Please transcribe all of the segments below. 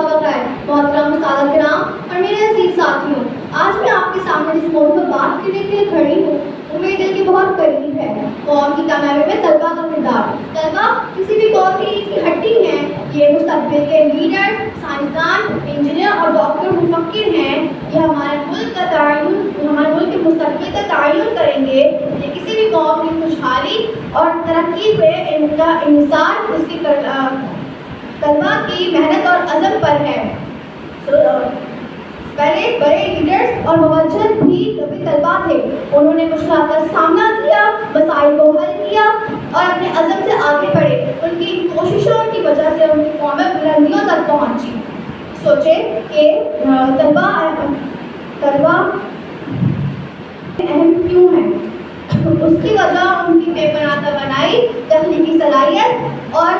बखैर मोहतरम उस्ताद किराम और मेरे अजीज साथियों, आज मैं आपके सामने जिस मौजूद पर बात करने के लिए खड़ी हूँ वो मेरे दिल के बहुत करीब है। कौम की कामयाबी में तलबा का किरदार। तलबा किसी भी कौम की हड्डी हैं। ये मुस्तकबिल के लीडर, साइंसदान, इंजीनियर और डॉक्टर मुफक्किर हैं। ये हमारे मुल्क के मुस्तकबिल का तयन करेंगे। ये किसी भी कौम की खुशहाली और तरक्की पे इनका इंसार उसकी तलबा की मेहनत और अज़म पर है। पहले बड़े लीडर्स और मुवज्जह भी कभी तलबा थे। उन्होंने मुश्किलात का सामना किया, मसाइल को हल किया और अपने अज़म से आगे बढ़े। उनकी कोशिशों की वजह से उनकी कौम बुलंदियों तक पहुंची। सोचे कि तलबा अहम क्यों है। उसकी वजह उनकी बेपनाह बनाई तख्लीकी सलाहियत और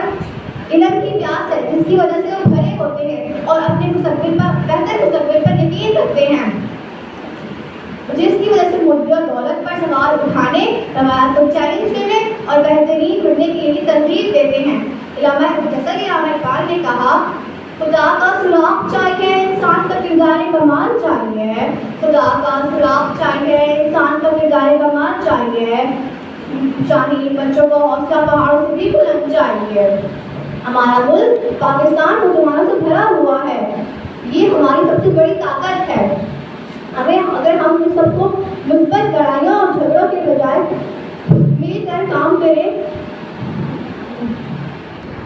इल्म की प्यास है, जिसकी वजह से वो भरे होते हैं और अपने बेहतर मुस्तकबिल पर यकीन रखते हैं, जिसकी वजह से मुल्क और दौलत पर सवाल उठाने, रवायत को चैलेंज करने और बेहतरीन बनने के लिए तरगीब देते हैं। जैसा कि इल्लामा इकबाल ने कहा, खुदा का सुराग चाहिए, इंसान का किरदार कमाल चाहिए। खुदा का सुराग चाहिए, इंसान का किरदार कमाल चाहिए। शाहीन बच्चों को हौसला पहाड़ों से भी बुलंद चाहिए। हमारा मुल्क पाकिस्तान मुसलमानों से भरा हुआ है। ये हमारी सबसे बड़ी ताकत है। अगर हम इस सबको मुस्बत लड़ाइयों और झगड़ों के बजाय मिलकर काम करें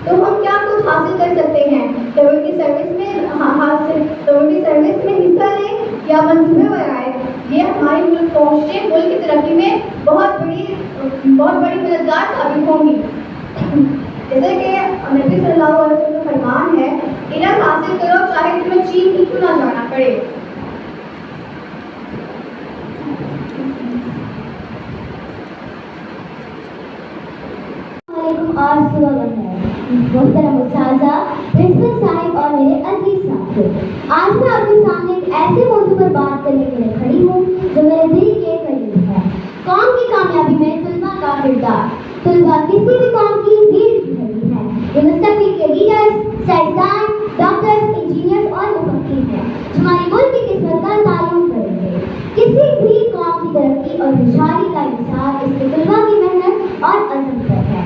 तो हम क्या कुछ हासिल कर सकते हैं। कम्युनिटी सर्विस में हिस्सा लें या मंसूबे बनाएं। ये हमारे मुल्क की तरक्की में बहुत बड़ी मददगार साबित होंगी। जैसे कि नबी सल्लल्लाहु अलैहि वसल्लम का फरमान है, इल्म हासिल करो चाहे तुम्हें चीन ही क्यों ना जाना पड़े। और मोहतरम उस्ताज़ा, प्रिंसिपल साहिब और मेरे अजीज साथियों, आज मैं आपके सामने एक ऐसे मौजू पर बात करने के लिए खड़ी हूँ जो मेरे दिल के करीब है। कौम की कामयाबी में तलबा का किरदार। तलबा किसी भी कौम की रीढ़ की हड्डी है। ये मुस्तकबिल के लीडर्स, साइंसदान, डॉक्टर्स, इंजीनियर्स और मुफक्किर हैं जो हमारी मुल्क की किस्मत का तायुन करेंगे। किसी भी कौम की तरक्की और खुशहाली का इंसार इसके तलबा की मेहनत और अज़म पर है।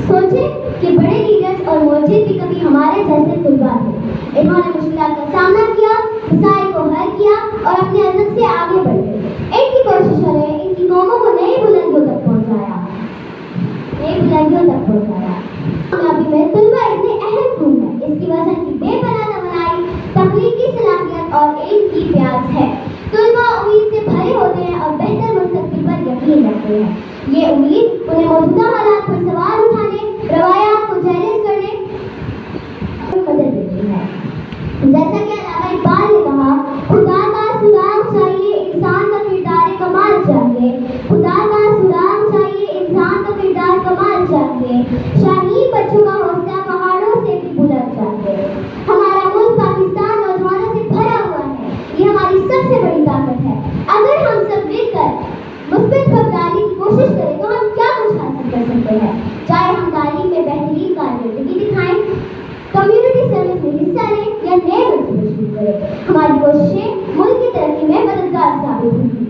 सोचें कि बड़े लीडर्स और मुवज्जिह भी कभी हमारे जैसे तलबा थे। इन्होंने मुश्किलात का सामना किया, मसाइल को हल किया और अपने अज़म से आगे बढ़े। इनकी कोशिशों ने इनकी कौमों को नई बुलंदियों तक पहुंचाया। कामयाबी में तलबा इतने अहम क्यों है? इसकी वजह इनकी बेपनाह तवानाई, तख्लीकी सलाहियत और इल्म की प्यास है। तलबा उम्मीद से भरे होते हैं और बेहतर मुस्तकबिल पर यकीन रखते हैं। ये उम्मीद उन्हें मौजूदा हालात पर सवाल उठाने, रवायात को चैलेंज करने में मदद देती है। जैसा कि इल्लामा इकबाल ने कहा, खुदा का सुराग चाहिए, इंसान का किरदार कमाल चाहिए। खुदा का सुराग चाहिए, इंसान का किरदार कमाल चाहिए। शाहीन बच्चों का हौसला पहाड़ों से भी बुलंद चाहिए। हमारा मुल्क पाकिस्तान नौजवानों से भरा हुआ है। ये हमारी सबसे बड़ी ताकत है। अगर हम सब मिलकर मुस्बत बदलाने की कोशिश करें तो हम क्या कुछ हासिल कर सकते हैं। चाहे हम तालीम में बेहतरीन कारकर्दगी दिखाएं, कम्युनिटी सर्विस में हिस्सा लें या नए मंसूबे शुरू करें, हमारी कोशिशें मुल्क की तरक्की में मददगार साबित होंगी।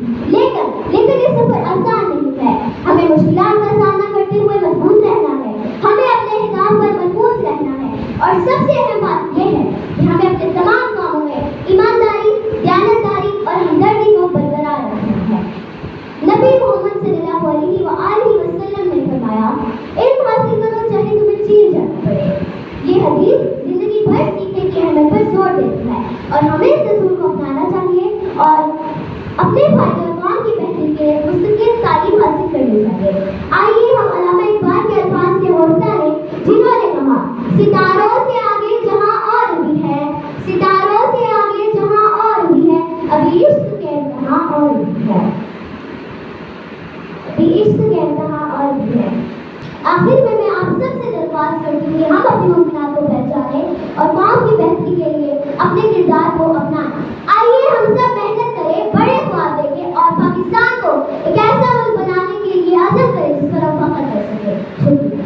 लेकिन ये सफर आसान नहीं है। हमें मुश्किलात का सामना करते हुए मजबूत रहना है। हमें अपने अहकाम पर मजबूत रहना है और सबसे अहम बात यह है कि हमें अपने तमाम कामों में ईमानदारी, दयानतदारी और हमदर्दी को बरकरार रखना है। नबी मोहम्मद सल्लल्लाहु अलैहि वसल्लम ने फरमाया, इल्म हासिल करो चाहे तुम्हें चीन जाना पड़े। ये हदीस जिंदगी भर सीखने की अहमियत पर जोर देती है और हमें इस रसूल को अपनाना चाहिए और अपने फायदे और कौम की बेहतरी के मुस्तकिल तालीम हासिल करनी चाहिए। आइए हम इल्लामा इकबाल के अल्फाज से हौसला लें, जिन्होंने कहा, सितारों से आगे जहां और भी है, सितारों से आगे जहां और भी है, अभी इश्क के इंतहा और भी है, इश्क के इंतहा और भी है। आखिर में मैं आप सबसे दरख्वास्त करती हूँ कि हम अपनी मुमकिनात को पहचानें और कौम की बेहतरी के लिए अपने किरदार को अपनाएं। आइए हम सब मेहनत करें, बड़े ख्वाब देखें और पाकिस्तान को एक ऐसा मुल्क बनाने के लिए आज़म करें जिस पर हम फख्र कर सकें। शुक्रिया।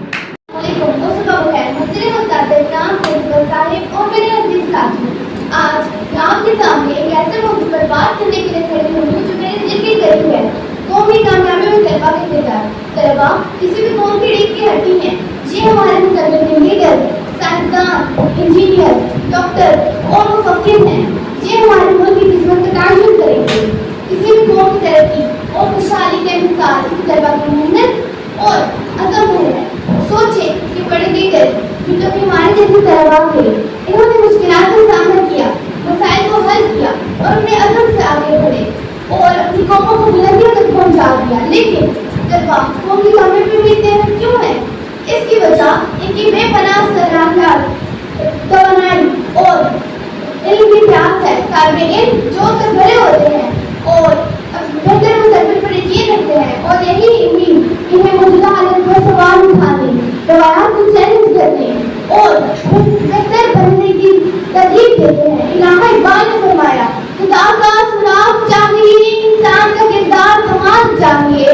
طلبا کسی بھی قوم کی ریڑھ کی ہڈی ہیں. یہ ہمارے مستقبل کے لیڈر، سائنسدان، انجینئر، ڈاکٹر اور مفکر ہیں. یہ ہمارے ملک کی خدمت کا تعین کریں گے. کسی بھی قوم کی ترقی اور خوشحالی کے مثال اس طلبا کی محنت اور عزم ہے. سوچیں کہ بڑے لیڈر جو کہ ہمارے جیسے طلبا تھے، انہوں نے مشکلات کا سامنا کیا، مسائل کو حل کیا اور اپنے عزم سے آگے بڑھے اور اپنی قوموں کو بلندیوں تک پہنچا دیا. لیکن طلبا قوم کی کامیابی میں اتنے اہم کیوں ہے؟ اس کی وجہ ان کی بے پناہ صلاحیت، توانائی اور علم کی پیاس ہے. طالب علم جو سے بھرے ہوتے ہیں اور بہتر مستقبل پر یقین رکھتے ہیں اور یہی امید انہیں موجودہ حالت پر سوال اٹھانے، روایات کو چیلنج کرنے اور بہتر بننے کی ترغیب دیتے ہیں. علامہ اقبال نے فرمایا، خدا کا سراغ چاہیے انسان کا کردار کمال چاہیے.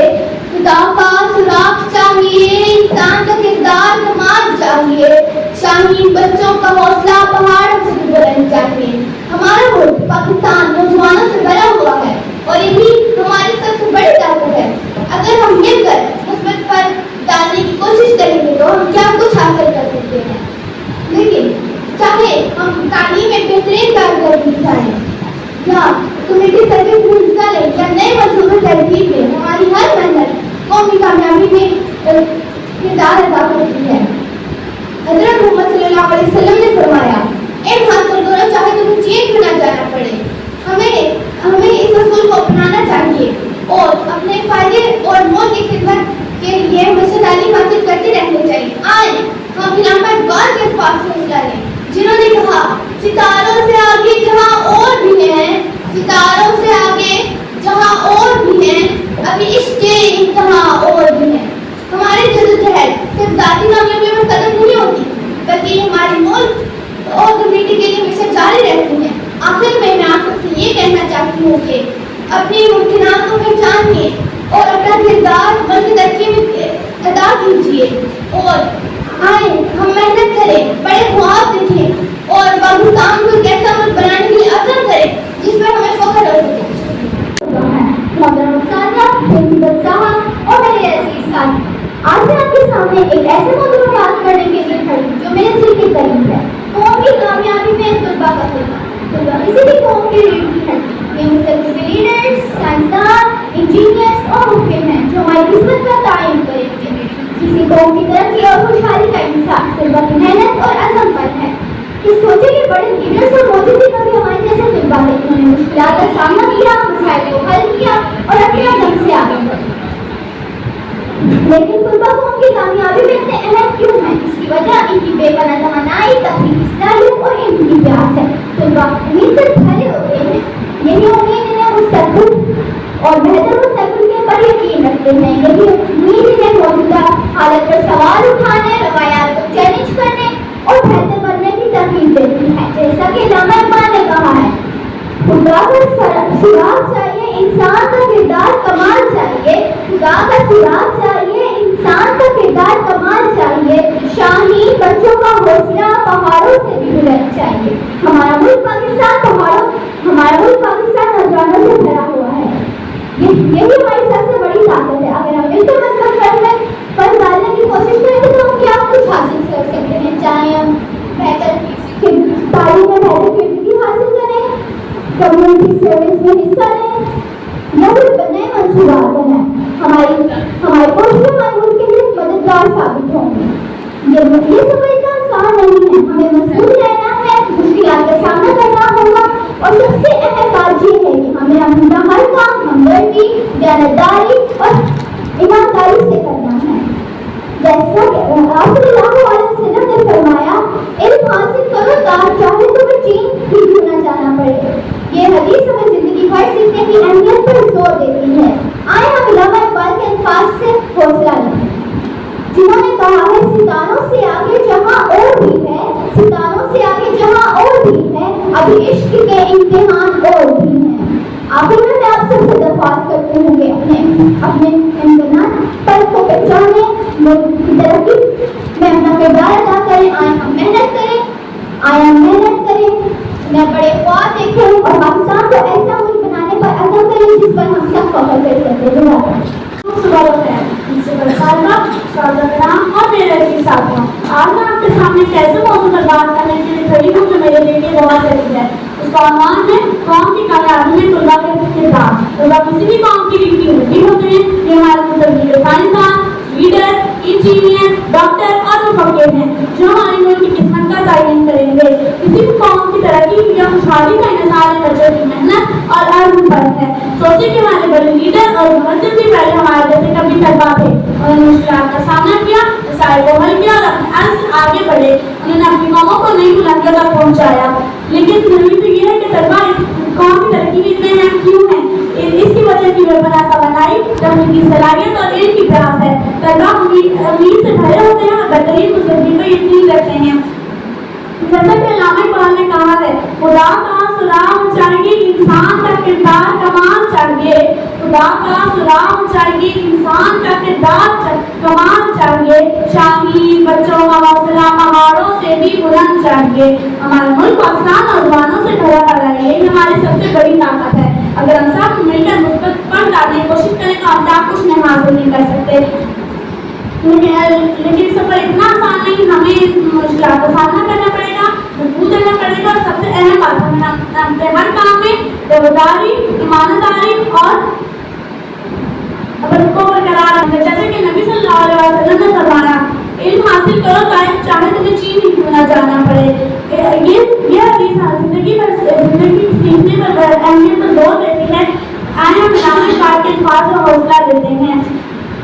خدا کا سراغ چاہیے انسان کا کردار کمال چاہیے. شاہین بچوں کا حوصلہ پہاڑوں سے بھی بلند چاہیے. ہمارا ملک پاکستان نوجوانوں سے بھرا ہوا ہے اور یہی ہماری سب سے بڑی طاقت ہے. اگر ہم مل کر مثبت فرق ڈالنے کی کوشش کریں گے تو ہم کیا کچھ حاصل کر سکتے ہیں. لیکن چاہے ہم تعلیم میں بہترین کارکردگی دکھائیں یا کمیونٹی سروس میں حصہ لیں یا نئے منصوبے ترتیب میں، ہماری ہر محنت قومی کامیابی میں کردار ادا کرتی ہے. حضرت محمد صلی اللہ علیہ وسلم نے فرمایا، علم حاصل کرو چاہے تمہیں چین پہ نہ جانا پڑے. ہمیں اس اصول کو اپنانا چاہیے اور اپنے فائدے اور ملک کی خدمت کے لیے ہمیشہ تعلیم حاصل کرتے رہنا چاہیے. آئیں ہم علامہ اقبال کے الفاظ سے حوصلہ لیں جنہوں نے کہا، ستاروں سے آگے جہاں اور بھی ہیں، ستاروں سے آگے جہاں اور بھی ہیں، ابھی عشق کے انتہا اور بھی ہیں. ہمارے جدوجہد صرف ذاتی کامیابی میں ختم نہیں ہوتی بلکہ یہ ہمارے ملک اور کمیونٹی کے لیے ہمیشہ جاری رہتی ہیں. آخر میں آپ سب سے یہ کہنا چاہتی ہوں کہ اپنی ممکنات کو پہچانیے اور اپنا کردار ملک کی ترقی میں ادا کیجیے اور آئیں ہم محنت کریں، بڑے خواب دیکھیں اور پاکستان کو ایک ایسا ملک بنانے کے لیے عزم کریں جس پر ہمیں فخر ہو سکے. اور میرے عزیز ساتھی، آج میں آپ کے سامنے ایک ایسے موضوع پر بات کرنے کے لیے کھڑی جو میرے دل کے قریب ہے. قوم کی کامیابی میں طلبا کا کردار. کسی بھی قوم کی ریڑھ کی ہڈی یہ مستقبل کے لیڈرز، سائنسدان، انجینئرز اور مفکر ہیں جو ہماری قسمت کا تعین کریں گے. کسی قوم کی ترقی اور خوشحالی کا انحصار طلبا کی محنت اور عزم پر ہے. اس سوچے کہ بڑے لیڈرز اور موجود بھی کبھی ہمارے جیسے طلبا ہیں جنہوں نے مشکلات کا سامنا کیا، مسائل کو حل کیا اور اپنے عزم سے آگے بڑھے. لیکن طلبا قوم کی کامیابی میں اتنے اہم کیوں ہیں؟ اس کی وجہ ان کی بے پناہ توانائی، تخلیقی صلاحیت اور علم کی پیاس ہے. طلبا امید سے بھرے ہوتے ہیں. یہی امید انہیں مستقبل اور بہتر مستقبل کے پر یقین رکھتے ہیں. یہی امید انہیں موجودہ حالت پر سوال اٹھانے، روایات کو چیلنج کرنے اور بہتر بننے کی ترغیب دیتی ہے. جیسا کہ علامہ اقبال نے کہا ہے، خدا کا سراغ چاہیے انسان کا کردار کمال چاہیے. خدا کا سراغ چاہیے انسان کا کردار کمال چاہیے. شاہین بچوں کا حوصلہ پہاڑوں سے بھی بلند چاہیے. ہمارا ملک پاکستان نوجوانوں سے بھرا ہوا ہے. یہی ہماری سب سے بڑی طاقت ہے. اگر ہم مل کر مثبت فرق ڈالنے کی کوشش کریں تو ہم کیا کچھ حاصل کر سکتے ہیں. چاہے ہم بہتر تعلیم میں بہتر کردگی حاصل کریں، کمیونٹی سروس میں حصہ لیں یا پھر نئے منصوبات بنائیں. ہماری کوششیں ہمارے ملک کے لیے مددگار ثابت ہوں گی. یہ سفر اتنا آسان نہیں ہے. ہمیں مضبوط رہنا ہے، مشکلات کا سامنا کرنا ہوگا اور سب سے اہم بات یہ ہے کہ ہمیں اپنا ہر کام ہمدردی، دیانتداری اور ایمانداری سے کرنا ہے. جیسا کہ آپ صلی اللہ علیہ وسلم نے فرمایا، علم حاصل کرو چاہے تمہیں چین بھی کیوں نہ جانا پڑے. یہ حدیث ہمیں زندگی بھر سیکھنے کی اہمیت پر زور دیتی ہے. آئے ہم علامہ اقبال کے الفاظ سے حوصلہ لیں جنہوں نے کہا ہے، ستاروں سے آگے جہاں اور بھی ہے، ستاروں سے آگے جہاں اور بھی ہے، ابھی عشق کے امتحان اور بھی ہیں. آخر میں آپ سب سے درخواست کرتے ہوں کہ اپنے امتحان پر کو پہچانے، ملک کی ترقی میں اپنا کردار ادا کریں. آئے ہم محنت کریں، میں بڑے خواب دیکھیں اور پاکستان کو ایسا ملک بنانے پر عزم کریں جس پر ہم سب فخر کر سکیں. صبح और मेरे अजीज साथियों, आज मैं आपके सामने एक ऐसे मौजूद पर बात करने के लिए खड़ी हूँ जो मेरे लिए बहुत करीब है। उसका उन्वान है कौम की कामयाबी में तुलबा के किरदार। तुलबा किसी भी कौम की रीढ़ की हड्डी होते हैं। ये हमारे मुस्तकबिल साइंसदान, लीडर, इंजीनियर, डॉक्टर और मुफक्किर हैं जो हमारे मुल्क की किस्मत का तयन करेंगे। किसी भी कौम की तरक्की या खुशहाली का इंसार बच्चों की मेहनत और अर्ज़ पर है। सोचिए कि हमारे बड़े लीडर और मुहज्जिर भी पहले हमारे जैसे कभी तलबा थे। उन्होंने मुश्किलात का सामना किया, मसाइल को हल किया और अपने अर्ज़ से आगे बढ़े। उन्होंने अपनी कौमों को नई बुलंदियों तक पहुँचाया। लेकिन जरूरी तो ये है कि तलबा कौम की तरक्की में इतने हैं क्यों हैं? इसकी वजह की बेपनाह तवानाई, तकनीकी सलाहियत और इल्म की प्यास है। तलबा उम्मीद से भरे होते हैं और बेहतरीन मुस्तकबिल पर यकीन रखते हैं। जैसा कि अल्लामा इकबाल ने कहा है, खुदा का सुराग चाहिए इंसान का किरदार कमाल चाहिए। खुदा का सुराग चाहिए इंसान का किरदार कमाल चाहिए। शाहीन बच्चों का हौसला पहाड़ों से भी बुलंद चाहिए। हमारा मुल्क पाकिस्तान और जवानों से भरा पड़ा है, यही हमारी सबसे बड़ी ताकत है। अगर हम सब मिलकर मुस्बत फंड डालने की कोशिश करें तो हम क्या कुछ नहीं हासिल नहीं कर सकते। लेकिन सफर इतना आसान नहीं, हमें मुश्किलात का सामना करना पड़ेगा, मजबूत रहना पड़ेगा। सबसे अहम बात हमें अपने हर काम में रवदारी, ईमानदारी और को बरकरार रखना। जैसे कि नबी सल्लल्लाहु अलैहि वसल्लम ने फरमाया, इल्म हासिल करो चाहे तुम्हें चीन ही क्यों ना जाना पड़े। ये हदीस जिंदगी सीखने पर अहमियत पर जोर देती है। आए हम अल्लामा इकबाल के अल्फाज और हौसला देते हैं।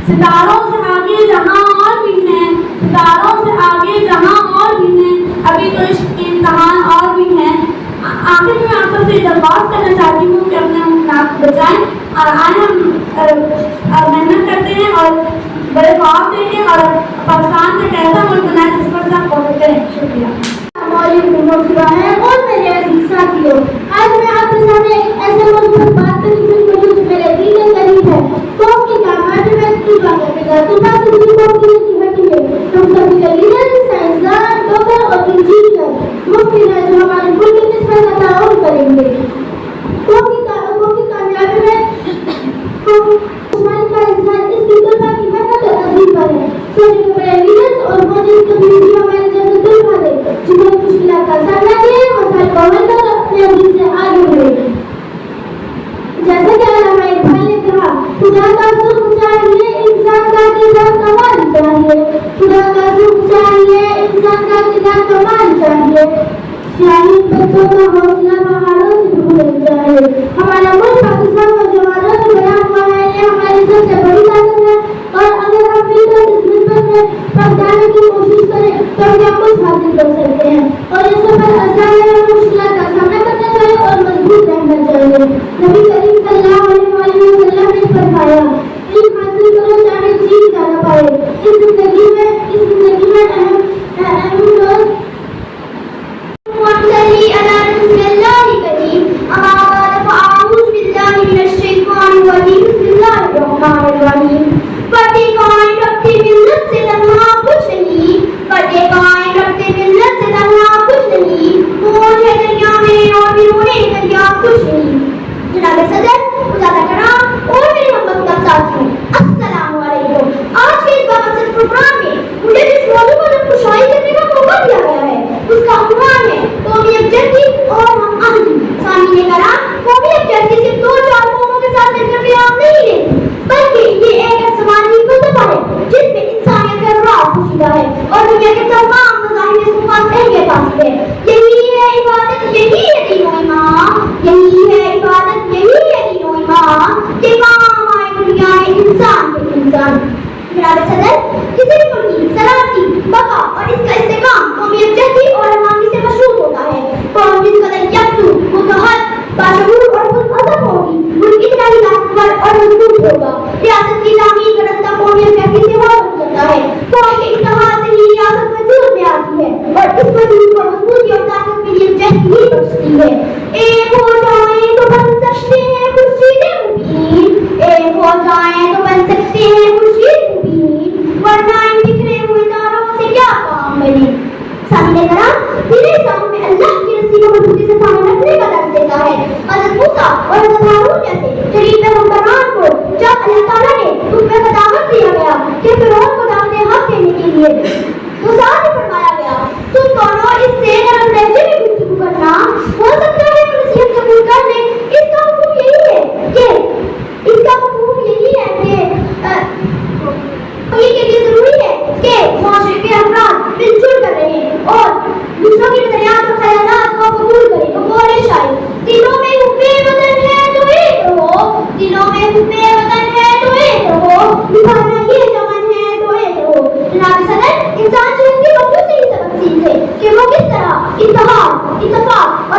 सितारों से आगे जहां और भी हैं, सितारों से आगे जहां और भी हैं, अभी तो इश्क के इम्तिहान और भी हैं। आखिर में आप सबसे दरख्वास्त करना चाहती हूँ कि अपने आप को बचाएं। आज हम मेहनत करते हैं और बड़े ख्वाब देखें और पाकिस्तान में एक ऐसा मुल्क बनाए जिस पर सब पहुँच करें। शुक्रिया। और मेरे अजीज साथियों, आज मैं आपके सामने एक ऐसे मौजूद पर बात करने की जो मेरे दिल के करीब है। कौम की कामयाबी में तुलबा का किरदार। तुलबा किसी कौम की रीढ़ की हड्डी है। हम सभी के लीडर, साइंसदान, डॉक्टर और इंजीनियर, मुफ्ती हैं जो हमारे मुल्क की किस्मत का ताउन करेंगे। कौम की कामयाबी में खुशहाली का इंसान इसकी तुलबा की मेहनत और अज़ीम पर है। सोचिए कि बड़े लीडर्स और मौजूद कभी भी हमारे जैसे तुलबा थे जिन्होंने मुश्किलात का सामना किया, मसाइल को हल कर अपने अज़ीम से आगे बढ़े। जैसा कि अल्लामा इकबाल ने कहा, खुदा का सुख चाहिए इंसान का किरदार कमाल चाहिए। खुदा का सुख चाहिए इंसान का किरदार कमाल चाहिए। शाहीन बच्चों का हौसला पहाड़ों से भी बुलंद चाहिए। हमारा मुल्क पाकिस्तान और जवानों से बना हुआ है, ये हमारी सबसे बड़ी ताकत है। और अगर हम मिलकर इस मिलकर में पहुंचाने की कोशिश करें तो हम क्या कुछ हासिल कर सकते हैं। और ये सफर आसान है, हमें मुश्किलात का सामना करना चाहिए और मजबूत रहना चाहिए। नबी करीम सल्लल्लाहु अलैहि वसल्लम ने फरमाया, इल्म हासिल करो चाहे जी जाना पाए। इस जिंदगी में अहम लोग मुसल्ली अला रसूलिल्लाह करीम अमा फअऊज़ु बिल्लाहि मिनश शैतानिर रजीम। बिस्मिल्लाहिर रहमानिर रहीम। फतेह कायम रखते मिल्लत से तन्हा कुछ नहीं, फतेह कायम रखते मिल्लत से तन्हा कुछ नहीं। मौज है दरिया में और भी रोने दरिया कुछ नहीं। जनाब सदर, उजाला कराम और मेरे मोहब्बत साथियों, अस्सलाम वालेकुम। आज के इस बामकसद प्रोग्राम में मुझे जिस मौजू पर खुशाई करने का मौका दिया गया है उसका उन्वान है कौमी यकजहती और हम आहदी। सामईन कराम, कौमी यकजहती सिर्फ दो चार कौमों के साथ मिलकर कयाम नहीं लेती, बल्कि ये एक आसमानी फलसफा है जिसमें इंसानियत का राज पोशीदा है और दुनिया के तमाम मज़ाहिब में इसको खास अहमियत हासिल है। यही है इबादत, यही है दीन और ईमान, यही है इबादत, यही है दीन और ईमान के काम आए दुनिया में इंसान के इंसान। जनाब सदर, किसी भी मुल्क की सलामती, बका और इसका इस्तेकाम कौमी यकजहती और हमारी से मशरूत होता है। कौम जिस कदर यकसू, मुतहद, बाशऊर और मुतअज़्ज़म होगी, मुल्क इतना ही ताकतवर और मजबूत होगा। रियासत की तामीर का रास्ता कौमी यकजहती से वाज़ हो सकता है। कौम के इत्तेहाद से ही रियासत वजूद में आती है और इस वजूद को मजबूती और ताकत के लिए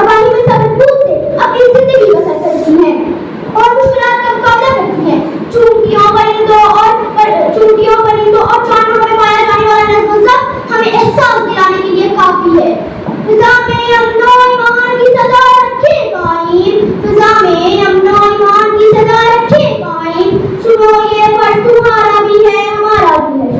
पानी में सबूत से अपनी जिंदगी बसर करती हैं और मुश्किलात का मुकाबला करती हैं। चूंटियों, परिंदों और जानवरों में पाया जाने वाला नज़्म हमें एहसास दिलाने के लिए काफी है। फिजा में अमन और ईमान की सदा रखे कायम, फिजा में अमन और ईमान की सदा रखे कायम, सुनो ये फर्ज तुम्हारा भी है हमारा भी है।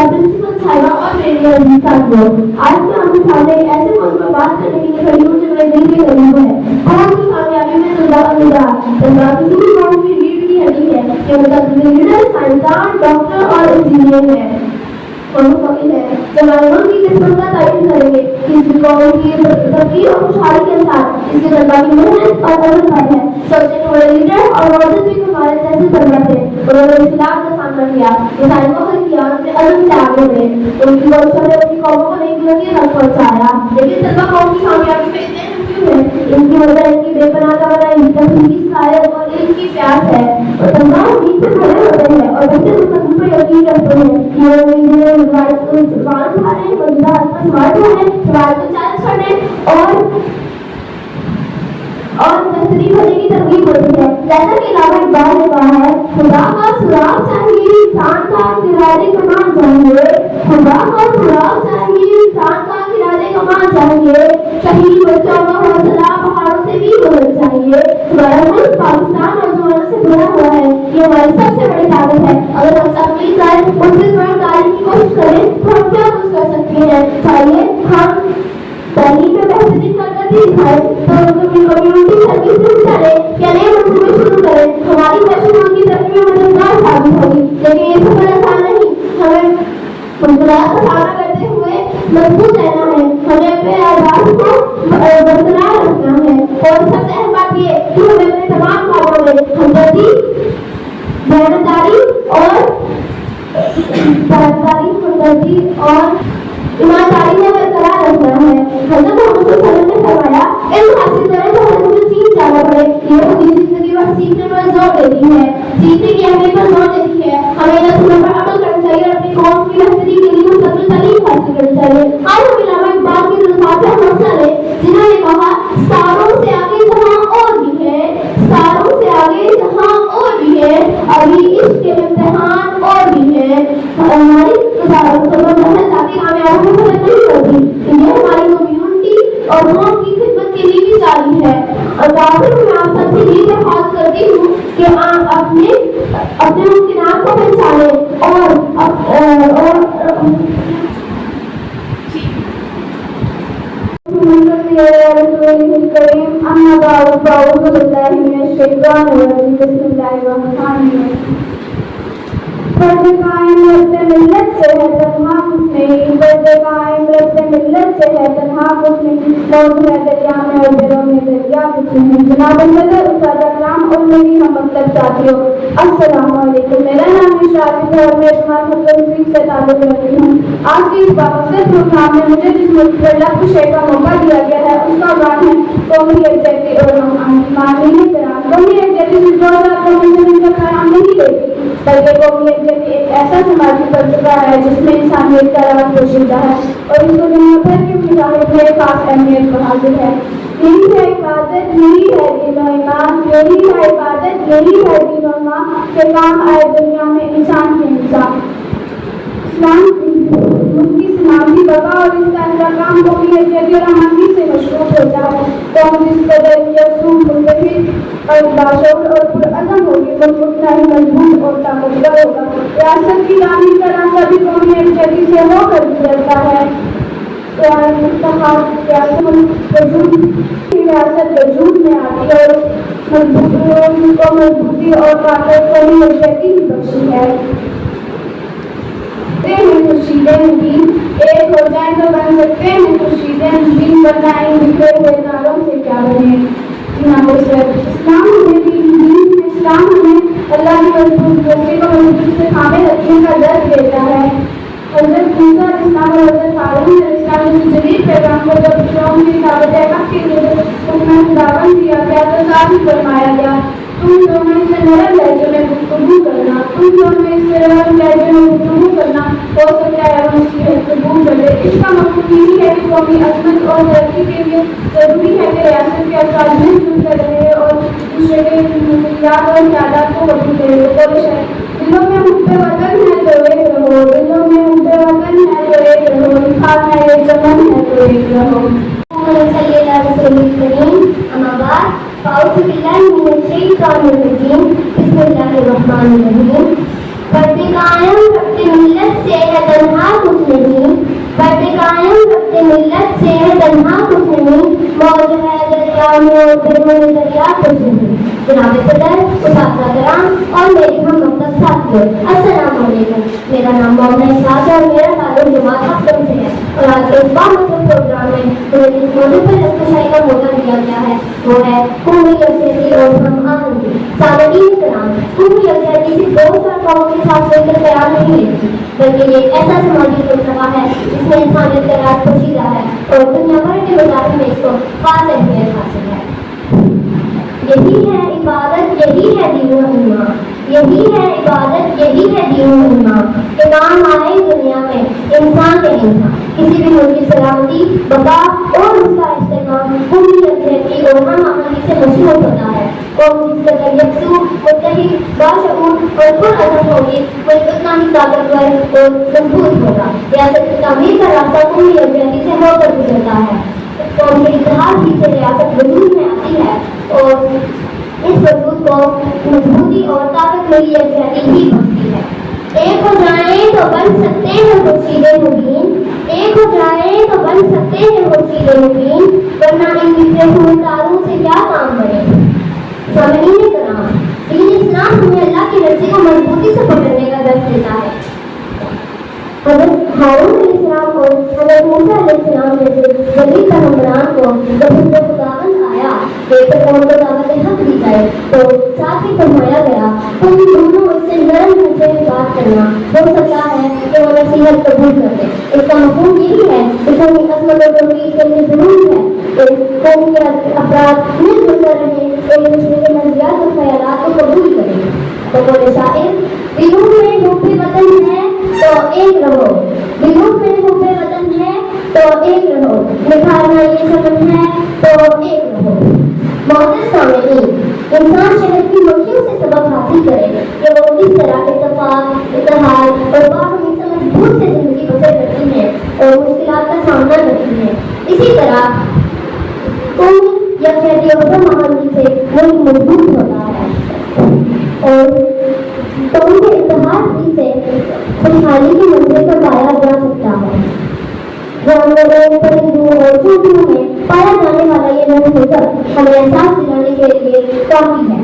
प्रिंसिपल साहिबा और मेरे अजीज साथियों, आज मैं आपके सामने एक ऐसे मौजूद पर बात करने के लिए खड़ी हूँ जो मेरे दिल के करीब है। कौम की कामयाबी में तलबा का किरदार। तलबा किसी भी कौम की रीढ़ की हड्डी है। ये मुस्तकबिल लीडर, साइंसदान, डॉक्टर और इंजीनियर है। जब आलम की किस्मत का तायन करेंगे इस कौम की तरक्की और खुशहाली के साथ इसके तलबा की मेहनत और अमल है। सबसे बड़े लीडर और मौजूद भी हमारे जैसे तलबा थे। उन्होंने इख्तिलाफ का सामना किया, मसाइल को हल किया, अपने अज़म से आगे बढ़े। उनकी कोशिशों ने अपनी कौमों को नई बुलंदी तक पहुंचाया। लेकिन तलबा कौम की कामयाबी में इतने अहम क्यों है? इनकी वजह इनकी बेपनाह तवज्जो, तकनीकी सलाहियत और इल्म की प्यास है। और तलबा उम्मीद से भरे होते हैं और बच्चे मुस्तक़बिल पर यकीन रखते हैं कि वो इंजीनियर सवाल उठाने, मजेदार सवाल उठाने, सवाल को चैलेंज करने और बेहतरीन होने की तरकीब होती है। जैसा कि अल्लामा इकबाल ने कहा है, खुदा का सुराग चाहिए इंसान का किराए कमां चाहिए, खुदा का सुराग चाहिए इंसान का किराए कमां चाहिए, शहीद बच्चों का हौसला पहाड़ों से भी बुलंद चाहिए। हमारा मुल्क पाकिस्तान नौजवानों से भरा हुआ है, ये हमारी सबसे बड़ी ताकत है। अगर हम सब मिलकर उनसे उतारने की कोशिश करें तो हम क्या कुछ कर सकते हैं। चाहिए हम तालीम में बेहतरीन करके दिखाएं, तो कम्युनिटी सर्विस से चलें या नए मंसूबे शुरू करें। हमारी कोशिश उनकी तरक्की में मददगार साबित होगी। लेकिन ये सफर आसान नहीं। हमें मुश्किलात का सामना करते हुए मजबूत रहना है। हमें अपने आवाज को बरकरार रखना है। और सबसे अहम बात ये कि हमें अपने तमाम कामों में हमदर्दी, मेहनतदारी और ईमानदारी में बरकरार रखना है। हज़रत मोहम्मद सल्लल्लाहु अलैहि वसल्लम ने फरमाया, इल्म हासिल करें तो हमें तुम्हें सीख जाना पड़े। ये हदीस जिंदगी भर सीखने पर जोर देती है, सीखने की अहमियत पर जोर देती है। हमें इन असूलों पर अमल करना चाहिए और अपनी कौम की बेहतरी के लिए मुस्तकिल तालीम हासिल करनी चाहिए। आज हम अल्लामा इकबाल की अल्फाज से हौसला लें, जिन्होंने कहा, सितारों से आगे जहां और भी है, सितारों से आगे जहां और भी है, अभी इश्क के इम्तिहान और भी है। हमारी कामयाबी में नहीं होती, ये हमारी कम्युनिटी और कौम की खिदमत के लिए भी जारी है। और आखिर में आप सबसे ये दरख्वास्त करती हूँ कि आप अपने मुमकिनात को पहचानें और फर्द कायम रखते मिल्लत से है तन्हा कुछ नहीं, फर्द कायम रखते मिल्लत से है तन्हा कुछ नहीं, मौज है दरिया में और दिलों में दरिया कुछ नहीं। जनाब सदर उस्ताद अकराम और मेरी हम मतलब साथियों, अस्सलाम वालेकुम। मेरा नाम इशराक है और मैं तुम्हारे मतलब से ताल्लुक रखती हूँ। आज के इस बावजूद प्रोग्राम में मुझे जिस मुल्क पर लफ्ज़ शेर का मौका दिया गया है उसका नाम है कौमी यकजहती और मानवीय करार। कौमी यकजहती सिर्फ 2019 का करार नहीं देती, बल्कि कौमी यकजहती एक ऐसा समाजी फलसफा है जिसमें इंसानियत का राज पोशीदा है और इसको दुनिया भर के मुजाहिद में खास अहमियत हासिल है। यही है इबादत, यही है दीन और ईमान, यही है इबादत, यही है दीन और ईमान के काम आए दुनिया में इंसान के इंसान। इस्लाम मुल्की सलामती बका और इसका इंतकाम कौमी यकजहती और अमनी से मशरूफ होता है। कौम जिस कदर यकसूम, मुतहिद और बाशऊर और पुरअज़म होगी वो उतना ही मजबूत और ताकतवर होगा। रियासत की तामीर का रास्ता भी कौमी यकजहती से होकर गुजरता है। रियासत वजूद में आती है और मजबूती और ताकत कौमी यकजहती की बख्शी है। खुर्शीदें मुबीन एक हो जाए तो बन सकते हैं खुर्शीदें मुबीन, वरना इन बिखरे हुए तारों से क्या बने। इस्लाम हमें इस्लाम हमें अल्लाह की मजबूत दोस्ती को मजबूती से थामे रखने का दर्द देता है। हज़रत मूसा अलैहिस्सलाम और हज़रत हारून अलैहिस्सलाम ने जलील पैगाम को जब कौम की दावत हक के लिए उन्हें दावत दिया गया तो साथ ही फरमाया गया, तुम दोनों इससे नरम लहजे में गुफ्तगू करना, तुम दोनों इससे नरम लहजे में गुफ्तगू करना, हो सकता है हम इसकी कबूल कर ले। इसका मतलब यही है कि قومی عظمت اور ترقی کے لیے ضروری ہے کہ ریاست کے افراد مل جل کر رہے اور دوسرے کے نظریات اور خیالات کو قبول کرے. دلوں میں حب وطن ہے تو ایک رہو, دلوں میں حب وطن ہے تو ایک رہو, نکھار ہے ایک چمن ہے تو ایک رہو. صلی اللہ رسول الکریم. اما بعد اعوذ باللہ من الشیطان الرجیم. بسم اللہ الرحمن الرحیم. فرد قائم ربط ملت سے ہے تنہا کچھ نہیں, فرد قائم ربط ملت سے ہے تنہا کچھ نہیں, موج ہے دریا میں اور درون دریا کچھ نہیں. جناب صدر, اساتذہ کرام اور میری ہم وقت ساتھیوں, السلام علیکم. میرا نام مومنہ اسحاق ہے اور میرا تعلق جماعت ہفتم سے ہے, اور آج کے اس بامطلب پروگرام میں مجھے جس موضوع پر رسمشائی کا موقع دیا گیا ہے وہ ہے قومی یکجہتی اور ہم آہنگی. سامعین کرام, قومی یکجہتی صرف دو چار قوموں کے ساتھ مل کر قرار نہیں لیتی, بلکہ یہ ایک ایسا سماجی فلسفہ ہے جس میں انسانیت کا راز پوشیدہ ہے اور دنیا بھر کے مظاہر میں اس کو خاص اہمیت حاصل ہے. یہی ہے عبادت, یہی ہے دین و ایمان, یہی ہے عبادت, یہی ہے دین و ایمان کہ کام آئے دنیا میں انسان کے انسان. کسی بھی ملک کی سلامتی, بقا اور اس کا استحکام قومی یکجہتی اور ہم آہنگی سے مشروط ہوتا ہے. قوم جس قدر یکسو, متحد, باشعور اور پرعزم ہوگی ملک اتنا ہی طاقتور اور مضبوط ہوگا. ریاست کی تعمیر کا راستہ قومی یکجہتی سے ہو کر گزرتا ہے. قوم کے اتحاد ہی سے ریاست وجود میں آتی ہے اور اس وجود کو مضبوطی اور طاقت ملی یکجہتی ہی بنتی ہے. ایک ہو جائیں تو بن سکتے ہیں خورشید مبین, ایک ہو جائیں تو بن سکتے ہیں خورشید مبین, ورنہ ان بکھرے ہوئے تاروں سے کیا کام بنے. سامعین کرام, دین اسلام ہمیں اللہ کی رسی کو مضبوطی سے پکڑنے کا درس دیتا ہے. حضرت ہارون علیہ السلام اور حضرت موسیٰ علیہ السلام جیسے ولی پیغمبران کو جب ان کو خداوند آیا کہ ان کو دعوت حق دی جائے تو ساتھ ہی فرمایا گیا تم دونوں اس سے نرم لہجے میں بات کرنا, ہو سکتا ہے کہ وہ نصیحت قبول کر لے. اس کا مفہوم یہی ہے کہ قومی عظمت و توحید کے لیے ضروری ہے کہ قوم کے افراد مل جل کر رہیں, ایک دوسرے کے نظریات اور خیالات کو قبول کریں. تو بولے شاعر, دلوں میں حب وطن ہے تو ایک رہو, دلوں میں حب وطن ہے تو ایک رہو, نکھارنا یہ چمن ہے تو ایک رہو. معزز سامعین, انسان شہر کی مکھیوں سے سبق حاصل کرے کہ وہ کس طرح اتفاق, اتحاد اور باہمی سمجھ سے زندگی بسر کرتی ہیں اور مشکلات کا سامنا کرتی ہیں. اسی طرح قومی یکجہتی اور ہم آہنگی سے ملک مضبوط ہوتا ہے اور قوم کے اتحاد ہی سے خوشحالی کی منزل پر پایا جا سکتا ہے. جانوروں, پرندوں اور چونٹیوں میں پایا جانے والا یہ نظر ہمیں احساس دلانے کے لیے کافی ہے.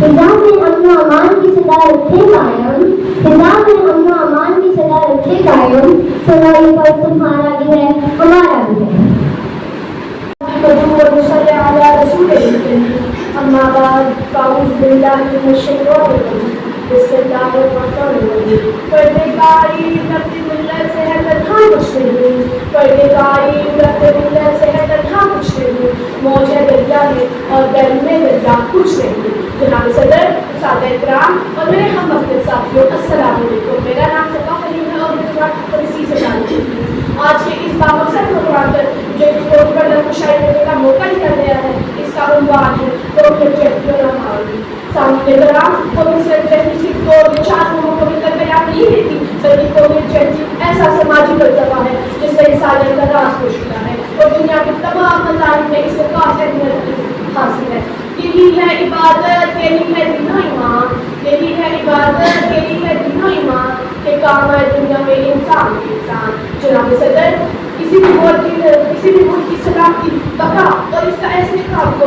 نظام میں امن و امان کی صدا رکھے قائم, نظام میں امن و امان کی صدا رکھے قائم, سنائی پر تمہارا بھی ہے, ہمارا بھی ہے. اما بعد اعوذ باللہ من الشیطان الرجیم. بسم اللہ الرحمن الرحیم. فرد قائم ربط ملت سے ہے تنہا کچھ نہیں, فرد قائم ربط ملت سے ہے تنہا کچھ نہیں, موج ہے دریا میں اور درون دریا کچھ نہیں. جناب صدر, اساتذہ کرام اور میرے ہم وقت ساتھیوں, السلام علیکم. میرا نام صفا فریم ہے اور میں جماعت تنسی سے تعلق رکھتی ہوں. آج کے اس بامقصد پروگرام پر مجھے اس موضوع پر نظر کرنے کا موقع دیا گیا ہے. اس کا عنوان ہے قومی یکجہتی اور ہم آہنگی. سامعین کرام, قومی یکجہتی صرف دو یا چار قوموں کو مل کر قیام نہیں دیتی, بلکہ قومی یکجہتی ایسا سماجی فلسفہ ہے جس میں انسانیت کا راز پوشیدہ ہے اور دنیا کے تمام مظاہر میں اس کو خاص اہمیت حاصل ہے. یہی ہے عبادت, یہی ہے دین و ایمان, یہی ہے عبادت, یہی ہے دین و ایمان کہ کام ہے دنیا میں انسان کے انسان. جناب صدر, کسی بھی ملک کی سلامتی, بقا اور اس کا استحکام کو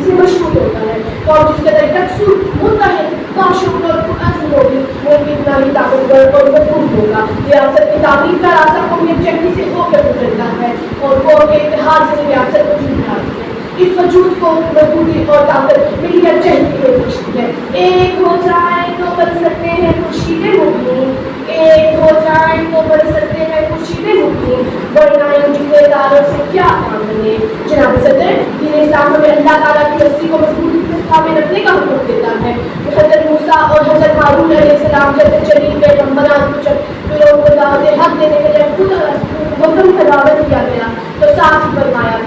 سے مشروط ہوتا ہے اور جس کے در یکسو, متحد, باشعور اور پرعزم ہوگی ملک اتنا ہی طاقتور اور مضبوط ہوگا. ریاست کی تعمیر کا راستہ قومی یکجہتی سے ہو کر گزرتا ہے اور قوم کے اتحاد سے ریاست وجود آتی ہے. اس وجود کو مضبوطی اور طاقت ملی یکجہتی میں پوچھتی ہے. ایک ہو جائیں تو بن سکتے ہیں خورشید مبین, ایک ہو جائیں تو بن سکتے ہیں خورشید مبین, ورنہ ان بکھرے تاروں سے کیا کام بنے. جناب صدر, دین اسلام ہمیں اللہ تعالیٰ کی رسی کو مضبوطی سے تھامے رکھنے کا حکم دیتا ہے. حضرت موسیٰ اور حضرت ہارون علیہ السلام جیسے جلیل پیغمبران کو جب لوگوں کو دعوت حق دینے کے لیے خود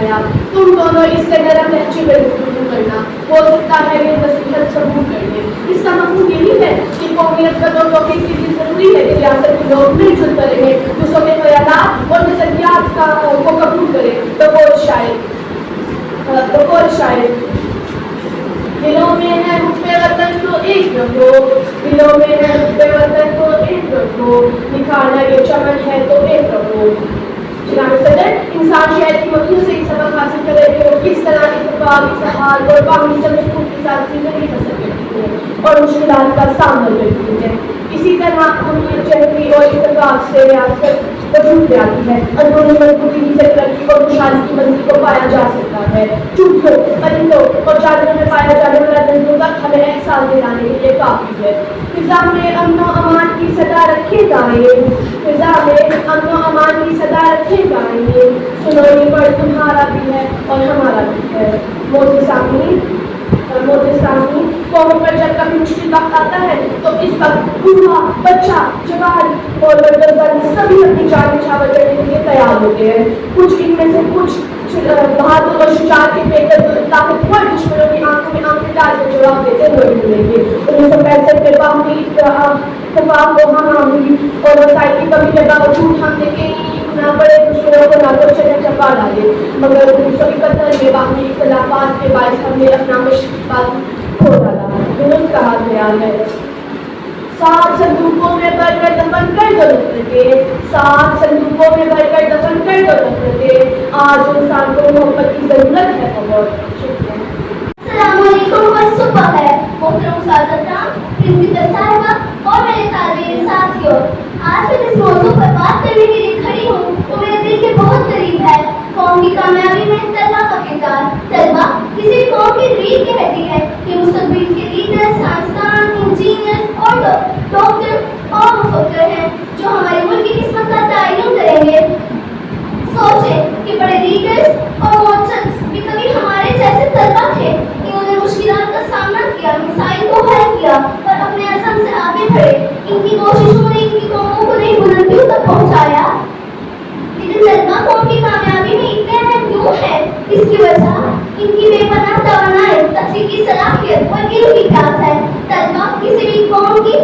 फरमाया, तुम दोनों इससे नरम लहजे में गुफ्तगू करना, हो सकता है ये नसीहत कबूल कर ले। इसका मफहूम यही है कि कौमियत का तो तौहीद के लिए ज़रूरी है कि रियासत के लोग मिलजुल कर रहें, दूसरों के ख्यालात और नज़रियात को कबूल करें। बकौल शायर दिलों में है रुपए वतन को एक रखो, दिलों में है रुपए वतन को एक रखो, निखारना ये चमन है तो एक रखो। जनाब सदर, इंसान शायद की मखियों से एक सबक हासिल करे कि वो किस तरह इत्तेफाक, इत्तेहाद और बाहमी समझबूझ के साथ जिंदगी बसर करती है और मुश्किलात का सामना करती है। इसी तरह दुनिया चहरी और इत्तेफाक से रियासत वजूद में आती है, अंदरूनी मजबूती की से तरक्की और खुशहाली की मंजिल को पाया जा सकता है। चूहों, परिंदों और जानवरों में पाया जाने वाला नज़र हमें एहसास दिलाने के लिए काफ़ी है। फिजा में अमन व अमान की सदा रखे गाएं, फिजा में अमन व अमान की सदा रखे गाएं, सुनो ये वर्ड तुम्हारा भी है और हमारा भी है। मोदी सामने कौमों पर जब कभी मुश्किल वक्त आता है तो इस वक्त बूढ़ा, बच्चा, जवान और बुजुर्ग सभी अपनी जान निछावर करने के लिए तैयार होते हैं। कुछ इनमें से कुछ बहादुर और शुजात के बेहतर ताकतवर दुश्मनों की आंखों में आंखें डालकर जवाब देते हुए मिलेंगे। 1965 में बाहमी इत्तेफाक को हम हुई और वसाइल की कमी के बावजूद हमने कई ना बड़े दुश्मनों को ना तो चपा डाले, मगर 1971 में बाहमी इख्तिलाफात के बायस हमने अपना मशरक़ी बाजू खो डाला। दुरुस्त कहा गया है, 7 संदूकों में भरकर दफन कर दो नफरतें, 7 संदूकों में भरकर दफन कर दो नफरतें, आज इंसान को मोहब्बत की जरूरत है। बहुत शुक्रिया। अस्सलाम वालेकुम और सुबह है मोहतरम उस्ताद, प्रिंसिपल साहिबा और मेरे तालिब साथियों। आज मैं जिस मौजू पर बात करने के लिए खड़ी हूँ वो मेरे दिल के बहुत करीब है। कौम की कामयाबी में तलबा का किरदार। तलबा किसी भी कौम की रीढ़ की हड्डी है। ये मुस्तकबिल के लीडर, साइंसदान, इंजीनियर और डॉक्टर और मुफक्किर हैं जो हमारे मुल्क की किस्मत का तयन करेंगे। सोचे कि बड़े लीडर्स और मोचन्स भी कभी हमारे जैसे तलबा थे। इन्होंने मुश्किलात का सामना किया, मिसाइल को हल किया और अपने अज़म से आगे बढ़े। इनकी कोशिशों ने इनकी कौमों को नई बुलंदियों तक पहुंचाया। लेकिन तलबा कौम की कामयाबी में इतने अहम क्यों है? इसकी वजह इनकी बेपनाह तवानाई, तख्लीकी सलाहियत और इल्म की प्यास है। तलबा किसी भी कौम की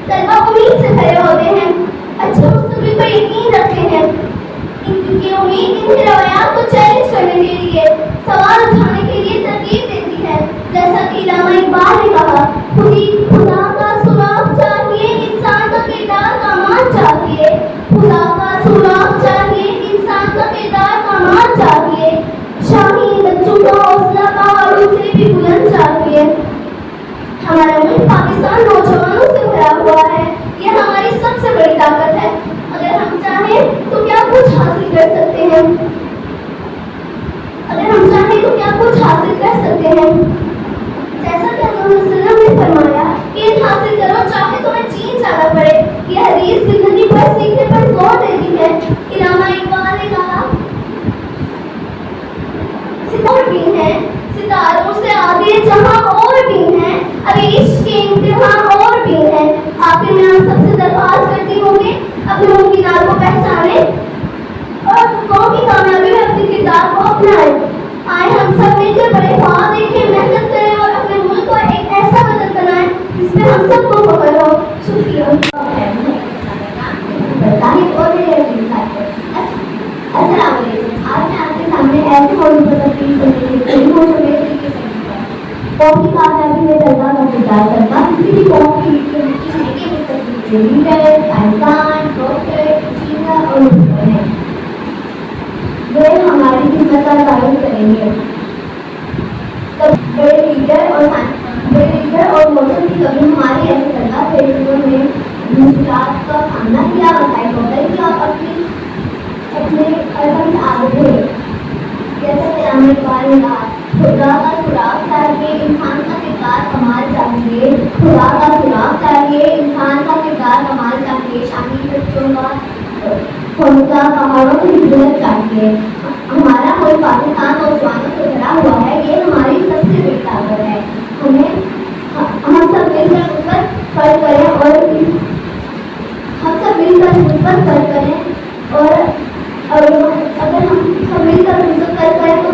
तलबा उम्मीद से भरे होते हैं, अच्छे मुस्तकबिल पर यकीन रखते हैं। इनकी उम्मीद इनके रवैयात को चैलेंज करने के लिए, सवाल उठाने के लिए तरकीब देती है। जैसा कि इल्लामा इकबाल ने कहा, खुदा का सुराग चाहिए, इंसान का किरदार कमाल चाहिए। खुदा का सुराग चाहिए, इंसान का किरदार कमाल चाहिए। शाहीन बच्चों का हौसला पहाड़ों से भी बुलंद चाहिए। हमारा मुल्क पाकिस्तान नौजवानों से भरा हुआ है। यह हमारी सबसे बड़ी ताकत है। अगर हम चाहें तो क्या कुछ हासिल कर सकते हैं। जैसा कि हज़रत सल्लल्लाहु ने फरमाया कि हासिल करो, चाहे तुम्हें चीन जाना पड़े। यह हदीस जिंदगी पर सीखने पर जोर देती है। इल्लामा इकबाल ने कहा, सितार भी हैं, सितारों से आगे जहां और भी हैं, अभी इश्क के इम्तिहान और भी हैं। आखिर में हम सबसे दरख्वास्त करती हूँ कि अपने मुमकिनात को पहचाने और कौम की कामयाबी में अपने किरदार को अपनाएं। आए हम सब मिलकर बड़े ख्वाब देखें, मेहनत करें और अपने मुल्क को एक ऐसा वतन बनाएं जिसमें हम सबको फख्र हो। शुक्रिया। अस्सलाम वालेकुम। आज मैं आपके सामने ऐसे मौजूद पर तकरीर करने के लिए हूँ जो मेरे दिल के करीब है। कौम की कामयाबी में तलबा का किरदार करना किसी भी कौम की लीडर, साइंसदान, डॉक्टर, इंजीनियर और मुफक्किर हैं। वे हमारी खिदमत का तारुफ करेंगे। बड़े लीडर और मोचन की कभी हमारी ऐसे तलबा थे जिन्होंने मुश्किलात का सामना किया, वसाइल को हल किया और अपने अज़म से आगे बढ़े। जैसा कि इल्लामा इकबाल ने कहा, खुदा का सुराग चाहिए, इंसान का किरदार कमाल चाहिए। खुदा का सुराग चाहिए, इंसान का किरदार कमाल चाहिए। शाहीन बच्चों का हौसला पहाड़ों से बुलंद चाहिए। हमारा मुल्क पाकिस्तान नौजवानों से भरा हुआ है। ये हमारी सबसे बड़ी ताकत है। हम सब मिलकर उस पर फर्क करें और अगर हम सब मिलकर उस पर फर्क करें तो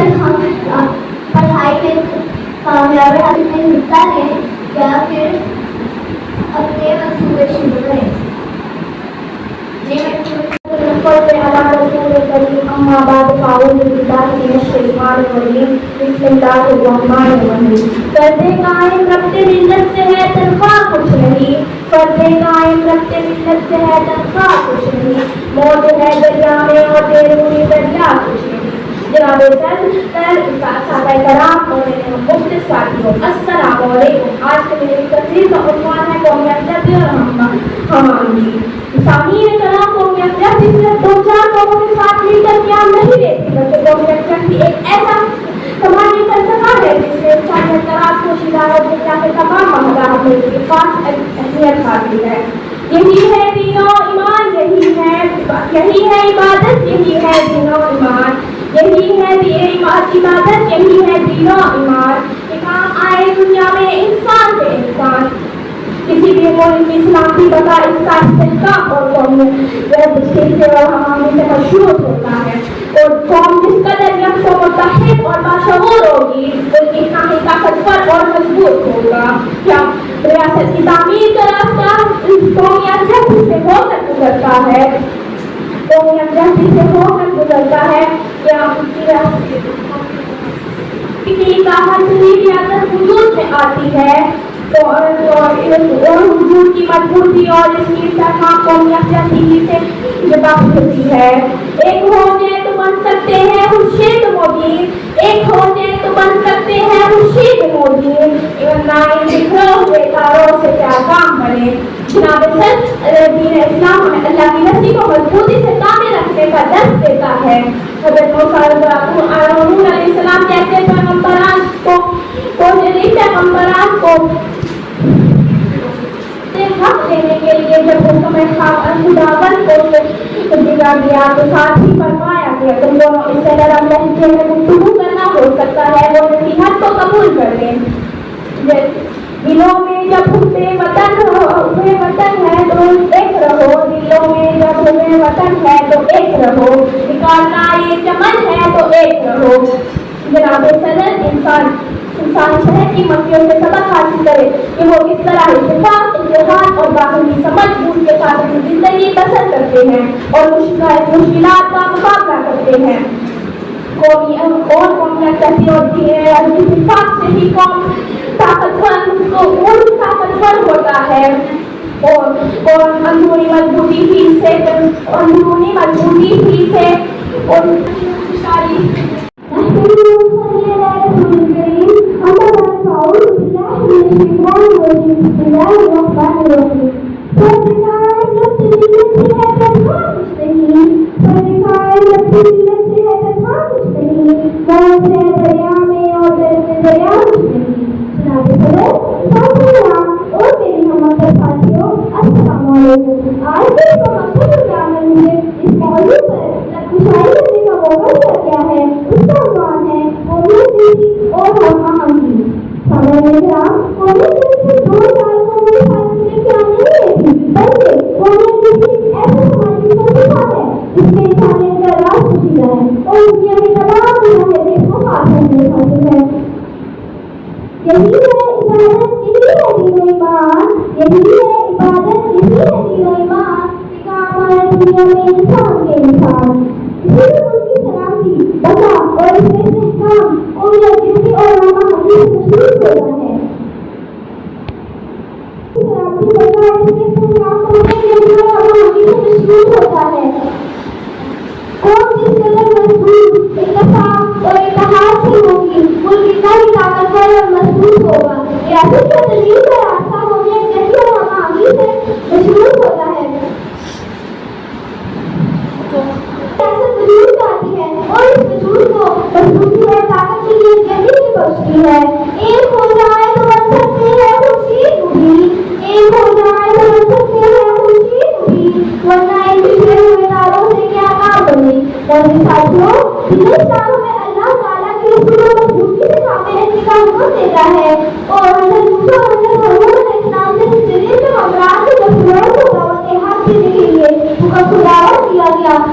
अगर हम पढ़ाई में कामयाबी हासिल में हिस्सा लें या फिर अपने मंसूबे शुरू करें। पर्दे कायम रखते मिल्लत से है तनख्वाह कुछ नहीं, पर्दे कायम रखते मिल्लत से है तनख्वाह कुछ नहीं, मौत है दरिया में और बेरूनी दरिया कुछ नहीं। जनाब साहब-ए-कराम और मेरे मुख्तलिफ साथियों, अस्सलाम वालेकुम। आज के मेरी तकरीर का उन्वान है कौमी यकजहती और हमारी। सामीन-ए-कराम, कौमी यकजहती सिर्फ दो चार कौमों के साथ मिलकर क्याम नहीं रहती, बल्कि कौमी यकजहती एक ऐसा समाजी फलसफा है जिसमें इंसानियत का राज पोशीदा है, दुनिया के तमाम मज़ाहिब में इसकी खास अहमियत हासिल है। यही है दीन और ईमान, यही है इबादत, यही है दीन और ईमान, यही है इबादत, यही है दीन और ईमान। कि काम आए दुनिया में इंसान से इंसान, किसी भी मुल्क की इस्लामी बका इसका इस्तेहकाम और कौम से और हमारे से मशहूर होता है। और कौम जिस कदर यकसो मुत्तहिद और बाशऊर होगी, उनकी इतना ताकतवर और मजबूत होगा। क्या रियासत की तामीर का रास्ता कौमी यकजहती से होकर गुजरता है, कौमी यकजहती से होकर गुजरता है। क्या वजूद में आती है तो वजूद की मजबूती और इसकी इस्तेहकाम कौमी यकजहती से होती है। एक होने तो बन सकते हैं खुर्शीद मोदी, एक होने तो बन सकते हैं खुर्शीद मोदी, वरना इन बिखरे हुए तारों से क्या काम बने। जनाब सर दीन इस्लाम हमें अल्लाह की रस्सी को मजबूती से तामे रखने का दर्स देता है। हज़रत मूसा अलैहिस्सलाम कहते पैगंबरान को हक देने के लिए जब हुक्म खुदावंद को दिया गया तो साथ ही फरमाया गया तुम दोनों इससे नरम लहजे में गुफ्तगू करना हो सकता है, वो नसीहत को कबूल कर लें। दिलों में जब हुए वतन है तो एक रहो, दिलों में जब हुए वतन है तो एक रहो, निकालना ये चमन है तो एक रहो। जनाब सदर इंसान शहर की मक्खियों से सबक हासिल करे कि वो किस तरह इत्तेफाक, इत्तेहाद और बाहरी समझ बूझ के साथ अपनी जिंदगी बसर करते हैं और मुश्किलात का मुकाबला करते हैं। कौमियत कहती होती है इत्तेफाक से ही कौम ताकतवर होता है और अंदरूनी मजबूती ही से और सारी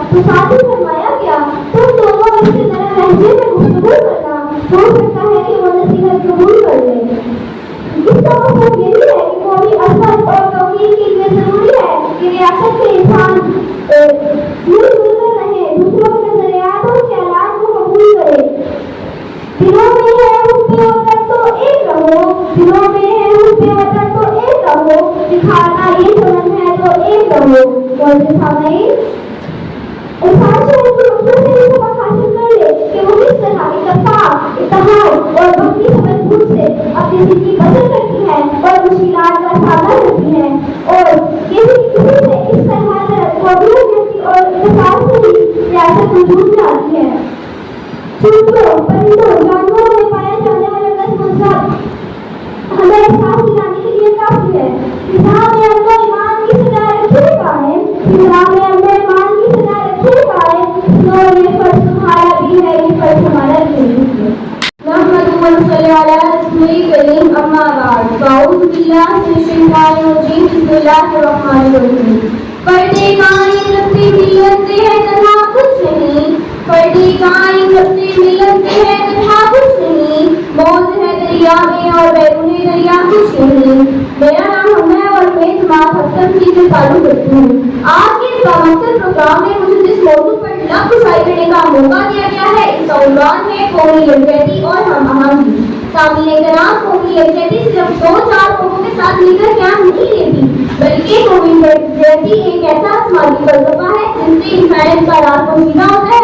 तो साथ ही फरमाया गया तुम दोनों इससे नरम लहजे में गुफ्तगू हो। और सामयीन इंसान चाहे तो अपने से ये सबक हासिल कर ले कि वो किस तरह इत्तेफाक, इत्तेहाद और भक्ति समझबूझ से अपनी जिंदगी बसर करती है और मुश्किलात का सामना करती है, और किसी से इस तरह कबूलियत और इत्तेफाक से ही रियासत वजूद में आती है। चूंकि परिंदों जानवरों में पाया जाने वाला नस्ल हमें एहसास दिलाने के लिए काफी है। फिजा में अपने ईमान की सदा रखेगा है, फिजा में अपने ईमान की सदा रखेगा है, तो ये फर्ज तुम्हारा भी है, ये फर्ज हमारा भी है। नहमदुहु व नसल्ली अला रसूलिल करीम, अम्मा बाद, अऊज़ु बिल्लाहि मिनश शैतानिर रजीम, बिस्मिल्लाहिर रहमानिर रहीम। पर्दे कायम रखते मिल्लत से है तन्हा कुछ नहीं, पर्दे कायम रखते मिल्लत से है तन्हा कुछ नहीं, मौज है दरिया में और बैरूने दरिया कुछ नहीं। मेरा नाम हम्मा है और मैं जमात हफ्तम से ताल्लुक रखती हूँ। आज के इस बामकसद प्रोग्राम में मुझे जिस मौजूद पर लफ्ज़ शायरी करने का मौका दिया गया है, इसका उन्वान है कौमी यकजहती और हम आहंगी। सामने कराम, कौमी यकजहती सिर्फ 2-4 लोगों के साथ मिलकर क्या नहीं लेती, बल्कि कौमी यकजहती एक ऐसा आसमानी फलसफा है जिससे इंसान का राज पोशीदा होता है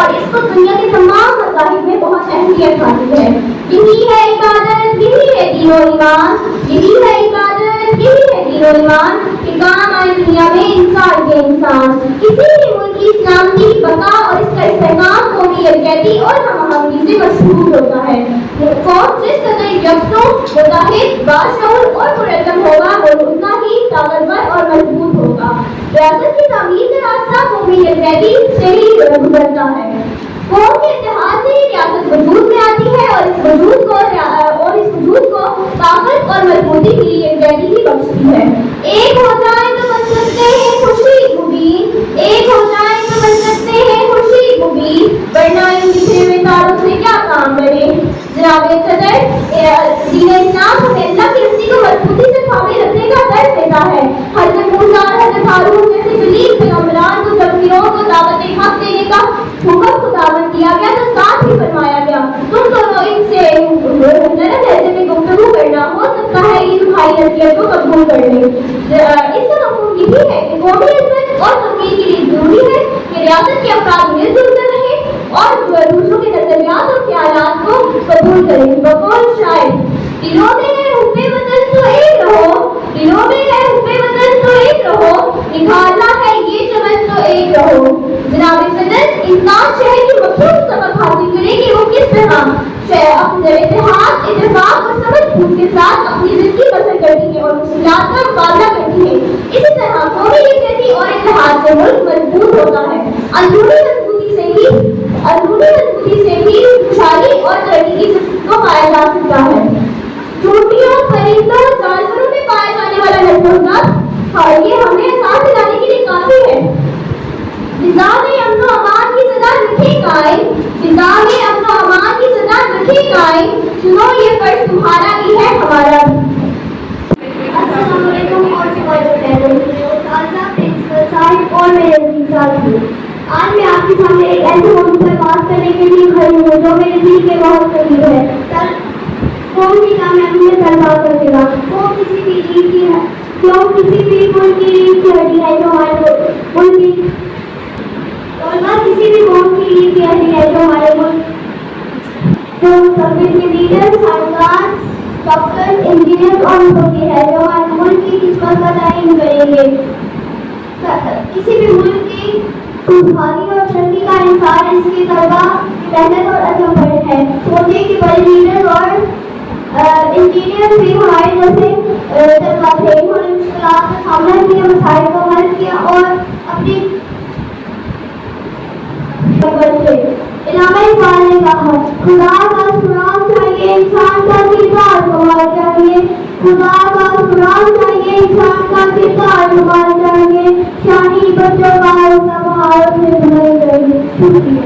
और इसको दुनिया के तमाम मज़ाहिब में बहुत अहमियत हासिल है। यही है इबादत, यही है दीन और ईमान, यही है इबादत, यही है दीन और ईमान कि काम आए दुनिया में इंसान के इंसान। किसी भी मुल्क की सलामती, बका और इसका इस्तेमाल कौमी यकजहती और हम आहंगी से मशहूर होता है। कौम जिस कदर यकसों, मुत्तहिद, बाशऊर और मुरत्तब होगा वो उतना ही ताकतवर और मजबूत होगा। रियासत की तामीर का रास्ता कौमी यकजहती से ही गुजरता है। कौम के इत्तेहाद से ही रियासत वजूद में आती है और इस वजूद को ताकत और मजबूती के लिए यकजहती ही बख्शती है। एक हो जाए तो बन सकते हैं खुर्शीद मुबीन, एक हो जाए तो बन सकते हैं खुर्शीद मुबीन, वरना इन बिखरे हुए तारों से क्या काम करें। जनाब सदर, दीन इस्लाम हमें अल्लाह की रस्सी को मजबूती से थामे रखने का दर्द देता है। हज़रत मूसा और हज़रत हारून जैसे जलील पैगंबरान को तबलीगों को दावत हक देने का हुक्म खुदावंद दिया गया तो साथ ही फरमाया गया तुम दोनों इनसे नरम लहजे में गुफ्तगू करना, हो सकता है ये तुम्हारी नसीहत को कबूल कर ले। इसका मफहूम यही है कि कौमी इज्जत और तकमील के लिए जरूरी है कि रियासत के अफराद मिलजुल कर रहें और दूसरों के नजरियात और ख्यालात को कबूल करें। बकौल शायर, दिलों में है हुब्बे वतन तो एक रहो, दिलों में है हुब्बे वतन तो एक रहो, निखारना है ये चमन तो एक रहो। जनाब सदर, इंसान शहर की मखलूक सबक हासिल करे कि वो किस तरह अपने इत्तेहाद, इत्तेफाक और समझबूझ के साथ अपनी जिंदगी बसर करती है और मुश्किलात का मुकाबला करती है। इसी तरह कौमी यकजहती और इत्तेहाद से मुल्क मजबूत होता है। अंदरूनी मजबूती से ही खुशहाली और तरक्की की को पाया जा सकता है। चूंटियों, परिंदों, जानवरों में पाया जाने वाला नस्ल ये हमें एहसास दिलाने के लिए काफी है। फिजा में अमन और अमान की सदा रखे कायम, फिजा में अमन और अमान की सदा रखे कायम, सुनो ये फर्ज तुम्हारा भी है हमारा भी। अस्सलाम वालेकुम और प्रिंसिपल साहब और मेरे अजीज साथियों, आज मैं आपके सामने एक ऐसे मौजूद पर बात करने के लिए खड़ी हूँ जो मेरे दिल के बहुत करीब है। कौन की कामयाबी में पैदा करेगा, कौन किसी भी ईद की है, क्यों किसी भी मुल्क की ईद की हड्डी है जो हमारे मुल्क की, और ना किसी भी कौम की ईद की हड्डी है जो हमारे मुल्क जो मुस्तकबिल के लीडर, साइंसदान, डॉक्टर, इंजीनियर और होती है जो हमारे मुल्क की किस्मत का तयन करेंगे। किसी भी मुल्क की खुशहाली और तरक्की का इंसान इसकी तलबा मेहनत और अज़म पर है। सोचिए कि बड़े लीडर और इंजीनियर भी हमारे जैसे तलबा थे, उन्होंने मुश्किलात का सामना किया, मसाइल को हल किया और अपनी इलामा इकबाल ने कहा, खुदा का सुराग चाहिए इंसान का किरदार कमाल चाहिए, खुदा का सुराग चाहिए इंसान का किरदार कमाल चाहिए, शाही बच्चों का महारत में भलाई चाहिए। शुक्रिया।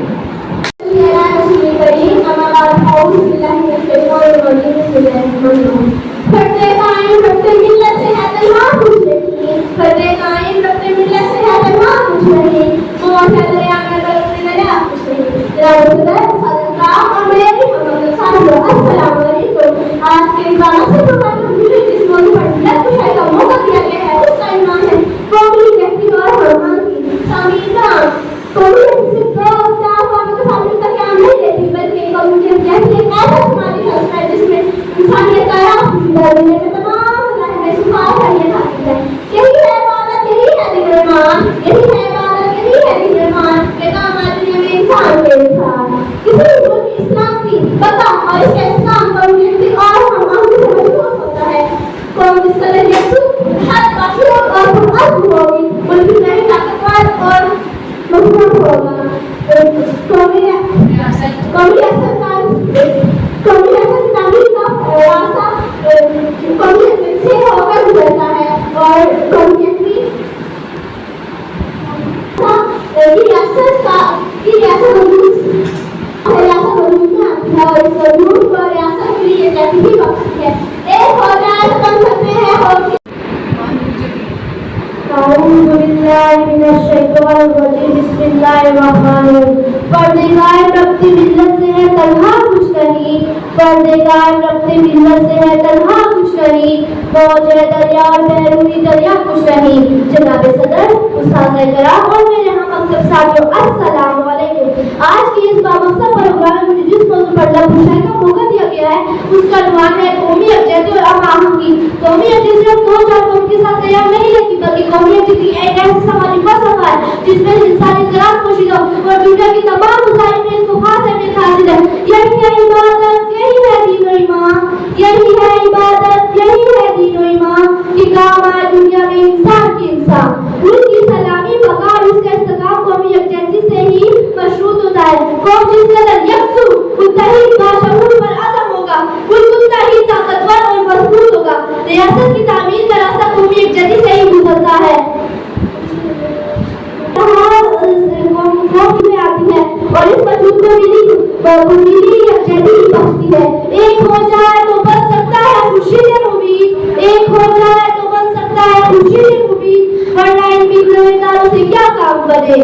फर्दे कायम रखते मिल्लत से है तन्हा कुछ नहीं, फर्दे कायम रखते मिल्लत से है तन्हा कुछ नहीं, मौत है दरिया में बरसने दरिया कुछ नहीं। जनाब सदर, सदर और मेरे साथियों, अस्सलाम वालेकुम। आज के बामकसद प्रोग्राम में मुझे जिस मौजूद पर मिल्लत कुशाई का मौका दिया गया है उसका इनाम है कौमी में सुखाओ है ये हासिल है। यही है इबादत, यही है दिल ईमान, यही है इबादत, यही है दिल ईमान के काम आए दुनिया में इंसान के इंसान। किसी भी मुल्क इस्लाम की बता और इसके इस्लाम पर उन्नति और हम से महसूस होता है। कौन जिस कदर यीशु हर बाशियों और पुरअज़्म होगी, उनकी नई ताकतवर और मजबूत होगा। कौमी असर का रास्ता कौमियत से होकर गुजरता है और कौमियत की रियासत वजूद में आती है और इस वजूद को रियासत के लिए तहरीरी वक्त है। एक हो जाए तो बन सकते हैं और أعوذ بالله من الشيطان الرجيم بسم الله الرحمن الرحيم پردگار ربط ملت سے ہے تنہا کچھ نہیں پردگار ربط ملت سے ہے تنہا کچھ نہیں موج ہے دریا اور بیرونی دریا کچھ نہیں جناب صدر استاد کرام اور میرے ہم مکتب ساتھیوں السلام علیکم آج کی اس بامقصد پروگرام میں مجھے جس موضوع پر لفظ پوچھنے کا موقع دیا گیا ہے اس کا عنوان ہے قومی یکجہتی اور آہنگی قومی یکجہتی صرف دو چار قوم کے ساتھ قیام نہیں رہتی بلکہ قومی یکجہتی ایک ایسی سماجی فلسفہ ہے جس میں انسانی اختلاف پوشیدہ اور دنیا کی تمام مسائل میں اس کو خاص اہمیت حاصل ہے یہی ہے عبادت یہی ہے دین و ایمان یہی ہے عبادت یہی ہے دین و ایمان کہ کام آئے دنیا میں انسان کی انسان ان کی سلامی بقا اور اس کا استحکام قومی یکجہتی سے ہی مشروط ہوتا ہے قوم جس قدر یکسو متحد باشعور پر عزم ہوگا اتنا ہی طاقتور اور مضبوط ہوگا ریاست کی تعمیر کا راستہ قومی یکجہتی سے ہی گزرتا ہے میں آتی ہے اور اس وجود کو ملی یکجہتی بخشتی ہے ایک ہو جائے تو بن سکتا ہے خورشید مبین ایک ہو جائے تو بن سکتا ہے خورشید مبین ورنہ ان بگڑے تاروں سے کیا کام بنے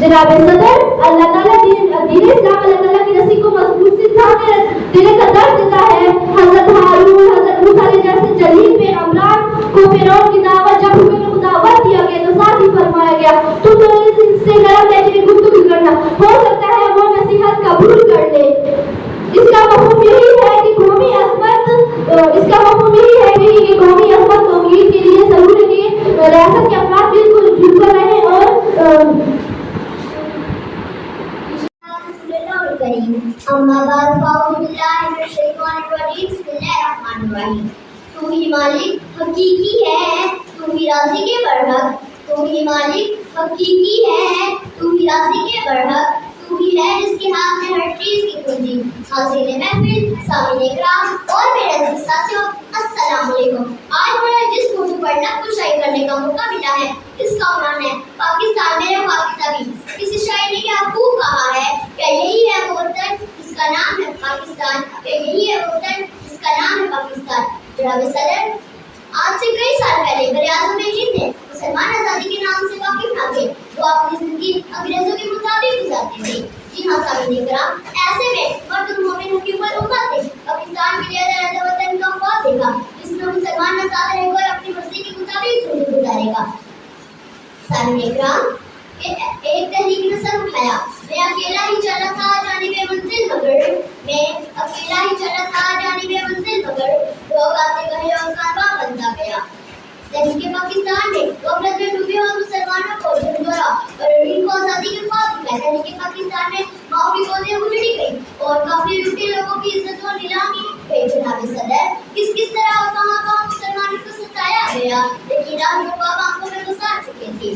جناب صدر اللہ تعالیٰ دین اسلام اللہ تعالیٰ کی رسی کو مضبوط سے تھامے دل کا درد دیتا ہے حضرت ہارون حضرت موسیٰ علیہ جیسے جلیل پیغمبران کو فرعون کی دعوت جب حکم کو دعوت دیا گیا تو ساتھ ہی فرمایا گیا تم تو اس سے نرم لہجے میں گفتگو کرنا ہو سکتا ہے وہ نصیحت قبول کر لے اس کا مفہوم یہی ہے کہ قومی عظمت توقیر کے لیے ضرور ہے کہ ریاست کے افراد بالکل جھک کر رہیں اور اما بعد فاعوذ باللہ من الشیطان الرجیم بسم اللہ الرحمن الرحیم تو ہی مالک حقیقی ہے تو ہی راضی کے برحق تو ہی مالک حقیقی ہے تو ہی راضی کے برحق تو ہی ہے جس کے ہاتھ میں ہر چیز کی کنجی حاضرین محفل سامعین کرام اور میرے عزیز ساتھیوں السلام علیکم آج مجھے جس موضوع پر نقل شائع کرنے کا موقع ملا ہے اس کا عنوان ہے پاکستان میرے خواب کی تعبیر کسی شاعر نے کیا خوب کہا ہے کہ یہی ہے وہ وطن جس کا نام ہے پاکستان کہ یہی ہے وہ وطن جس کا نام ہے پاکستان جناب صدر آج سے کئی سال پہلے براعظم ہند نے مسلمان آزادی کے نام سے واقف نہ تھے وہ اپنی زندگی انگریزوں کے مطابق گزارتے تھے جی ہاں سامعین کرام ایسے میں مرد المومن حکیم الامت نے پاکستان کے لیے رہتے وطن کا خواب دیکھا جس میں مسلمان آزاد رہے گا اور اپنی مرضی کے مطابق زندگی گزارے گا سامعین کرام ایک تحریک نے سر اٹھایا میں اکیلا ہی چلا تھا جانب منزل مگر میں اکیلا ہی چلا تھا جانب منزل مگر لوگ آتے گئے اور کارواں بنتا گیا تحریک پاکستان نے غفلت میں ڈوبے اور مسلمانوں کو جھنجھوڑا اور ان کو آزادی کے خواب دکھایا تحریک پاکستان میں ماؤں کی گودیں اجڑی گئی اور کافی لوٹے لوگوں کی عزت و نیلامی گئی جناب صدر کس طرح اور کہاں مسلمانوں کو ستایا گیا لیکن راہ جو خواب آنکھوں میں گزار چکے تھے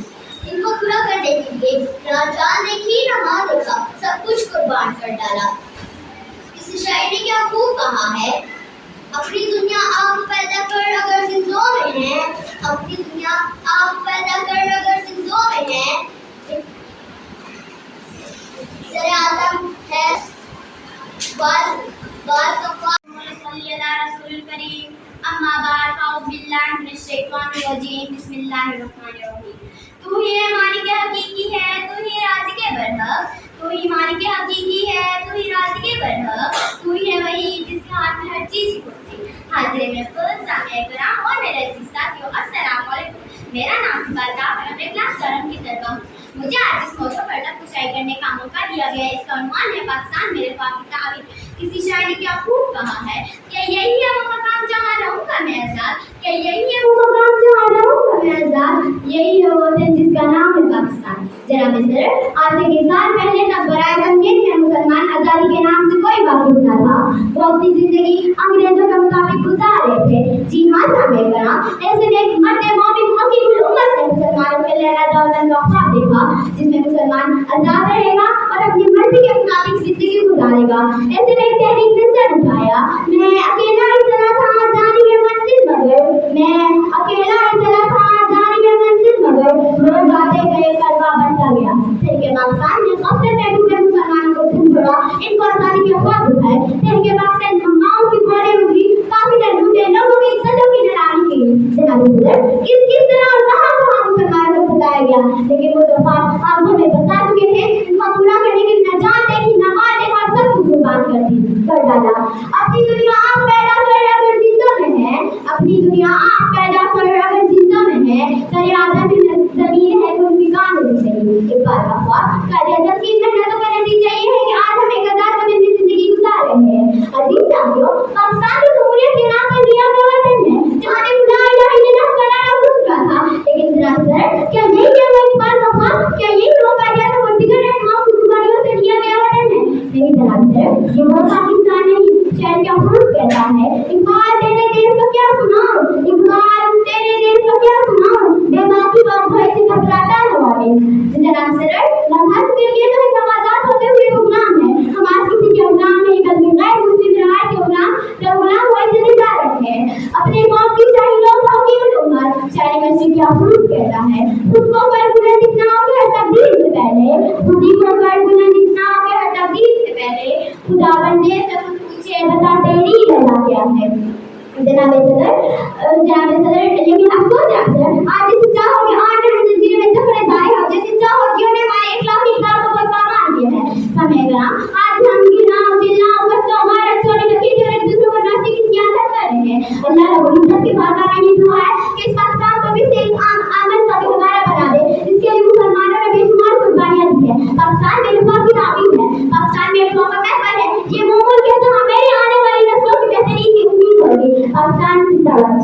ان کو پورا کرنے کے لیے نہ جان دیکھی نہ ماں دیکھا سب کچھ قربان کر ڈالا اس شاعر نے کیا خوب کہا ہے اپنی دنیا آپ پیدا کر اگر زندوں میں ہے اپنی دنیا آپ پیدا کر اگر زندوں میں ہے سر اعظم ہے بال صلی اللہ رسول الکریم اما بعد فاعوذ باللہ من الشیطان الرجیم بسم اللہ الرحمن الرحیم تو ہی مالک حقیقی ہے تو ہی رازق برحق تو ہی مالک حقیقی ہے تو ہی رازق برحق تو ہی ہے وہی جس کے ہاتھ میں ہر چیز کی کنجی حاضر محفل سامعین کرام اور میرے عزیز ساتھیوں السلام علیکم میرا نام عبادہ اور میں کلاس 4 کی طلبہ ہوں مجھے آج اس موضوع پر نقل شائع کرنے کا موقع دیا گیا ہے اس کا عنوان ہے پاکستان میرے خواب کی تعبیر किसी शायर ने क्या खूब कहा है, क्या यही है वो मकाम जहाँ रहूंगा मैं आजाद, क्या यही है वो मकाम जहाँ रहूंगा मैं आजाद, यही है वो दिन जिसका नाम है पाकिस्तान। जनाब सर, आज से 1 साल पहले तक बराए जमहूरियत में मुसलमान आज़ादी के नाम से कोई वाकिफ न था। वो अपनी जिंदगी अंग्रेजों के मुताबिक गुजार रहे थे। जी हाँ सामने करा, ऐसे में एक मर्द मोमिन हकीमुल उम्मत ने मुसलमानों के लहरा दौलत का ख्वाब देखा, जिसमें मुसलमान आजाद रहेगा और अपनी मर्जी के मुताबिक जिंदगी गुजारेगा। ऐसे में एक तहरीक ने सर उठाया, मैं अकेला ही चला था जाने में मंजिल मगर, मैं अकेला ही चला था जाने में मंजिल मगर, लोग आते गए करवा बनता गया। तहरीक पाकिस्तान ने गफलत में डूबे मुसलमानों को झंझोड़ा, इनको आजादी के ख्वाब दिखाए। तहरीक पाकिस्तान माओ की घोड़े उतरी, काफिले लूटे, लोगों की इज्जतों की निरानी की। जनाब सदर, किस तरह और कहां मुसलमानों को बताया गया, लेकिन वो जो ख्वाब आंखों में बसा चुके थे, उनको पूरा करने की न जान देखी न मार देखा, सब कुछ कुर्बान कर डाला। अपनी दुनिया आप पैदा कर अगर जिंदा में है, अपनी दुनिया आप पैदा कर अगर जिंदा में है, सरे आदम में जमीन है तो उनकी कान होनी चाहिए। एक बार का ख्वाब कायदे की मेहनतों का नतीजा ये है कि आज हम एक आजाद वतन में जिंदगी गुजार रहे हैं। अजीज साथियों, पाकिस्तान की जमहूरियत के नाम पर लिया गया वतन है जहाँ ने ला इलाहा इल्लल्लाह का नारा बुलंद करा था, लेकिन जनाब सर, क्या यही है वो इकबाल का ख्वाब, क्या यही वो कायदे और दिगर रहनुमाओं की कुर्बानियों से लिया गया वतन है? नहीं जनाब सर, ये वो पाकिस्तान नहीं, शायर क्या खूब कहता है, इकबाल तेरे देश का क्या सुनाऊं, इकबाल तेरे देश का क्या सुनाऊं, बेबाकी बात भय से घबराता है वाले। जनाब सर, लम्हा के लिए तो एक आजाद होते हुए गुलाम है, हम आज किसी के गुलाम नहीं बल्कि गैर मुस्लिम रवायत के गुलाम हुए चले जा रहे हैं। अपने कौम की शाहीनों को हकीमुल उम्मत शायर मस्जिद क्या खूब कहता है, खुद को कर बुलंद इतना हो के तकदीर से पहले, खुद ही को कर बुलंद इतना हो के तकदीर से पहले, खुदावंद ने सब पूछे बता तेरी रजा क्या है। जनाब सदर, लेकिन अफसोस है अफसर, आज जिस चाहों के आठ जंजीर में जकड़े जाए हो, जिस चाहों जिन्होंने हमारे इखलाकी इकरार को कोई पामान किया है। समय ग्राम आज हम गिराओ जिलाओ बच्चों हमारे छोटे लकी जो एक दूसरे को नाचने की सियासत कर रहे हैं। अल्लाह रब्बुल इज्जत की बारगाह में दुआ है कि इस पाकिस्तान को भी से आमन का भी हमारा बना दे, जिसके लिए मुसलमानों ने बेशुमार कुर्बानियां दी है। पाकिस्तान मेरे पास की ताबीर है, पाकिस्तान मेरे पास का महफल है, ये वो मुल्क है जहां मेरी आने वाली नस्लों की बेहतरी की उम्मीद होगी। पाकिस्तान जिंदाबाद।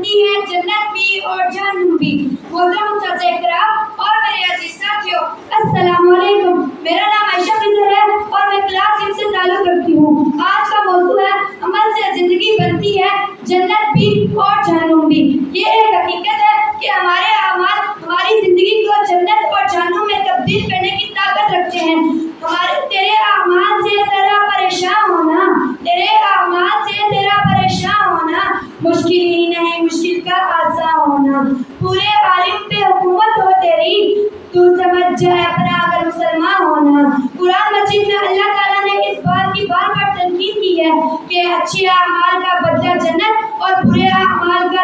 है जन्नत भी और जहन्नुम भी। मोहतरम चाचा इकराम और मेरे अजीज साथियों, अस्सलाम वालेकुम। मेरा नाम आयशा फिजर है और मैं क्लास 6 से ताल्लुक रखती हूँ। आज का मौजू है अमल से जिंदगी बनती है जन्नत भी और जहन्नुम भी। ये एक हकीकत है कि हमारे अमाल हमारी जिंदगी को जन्नत और जहन्नुम में तब्दील करने की ताकत रखते हैं। हमारे तेरे अमाल से तेरा परेशान होना, तेरे अमाल से तेरा परेशान होना मुश्किल ही नहीं, मुश्किल का आसान होना। पूरे आलिम पे हुकूमत हो तेरी, तू समझ जाए अपना अगर मुसलमान होना। कुरान मजीद में अल्लाह ताला ने इस बात की बार बार तनकीद की है कि अच्छे अमाल का बदला जन्नत और बुरे अमाल का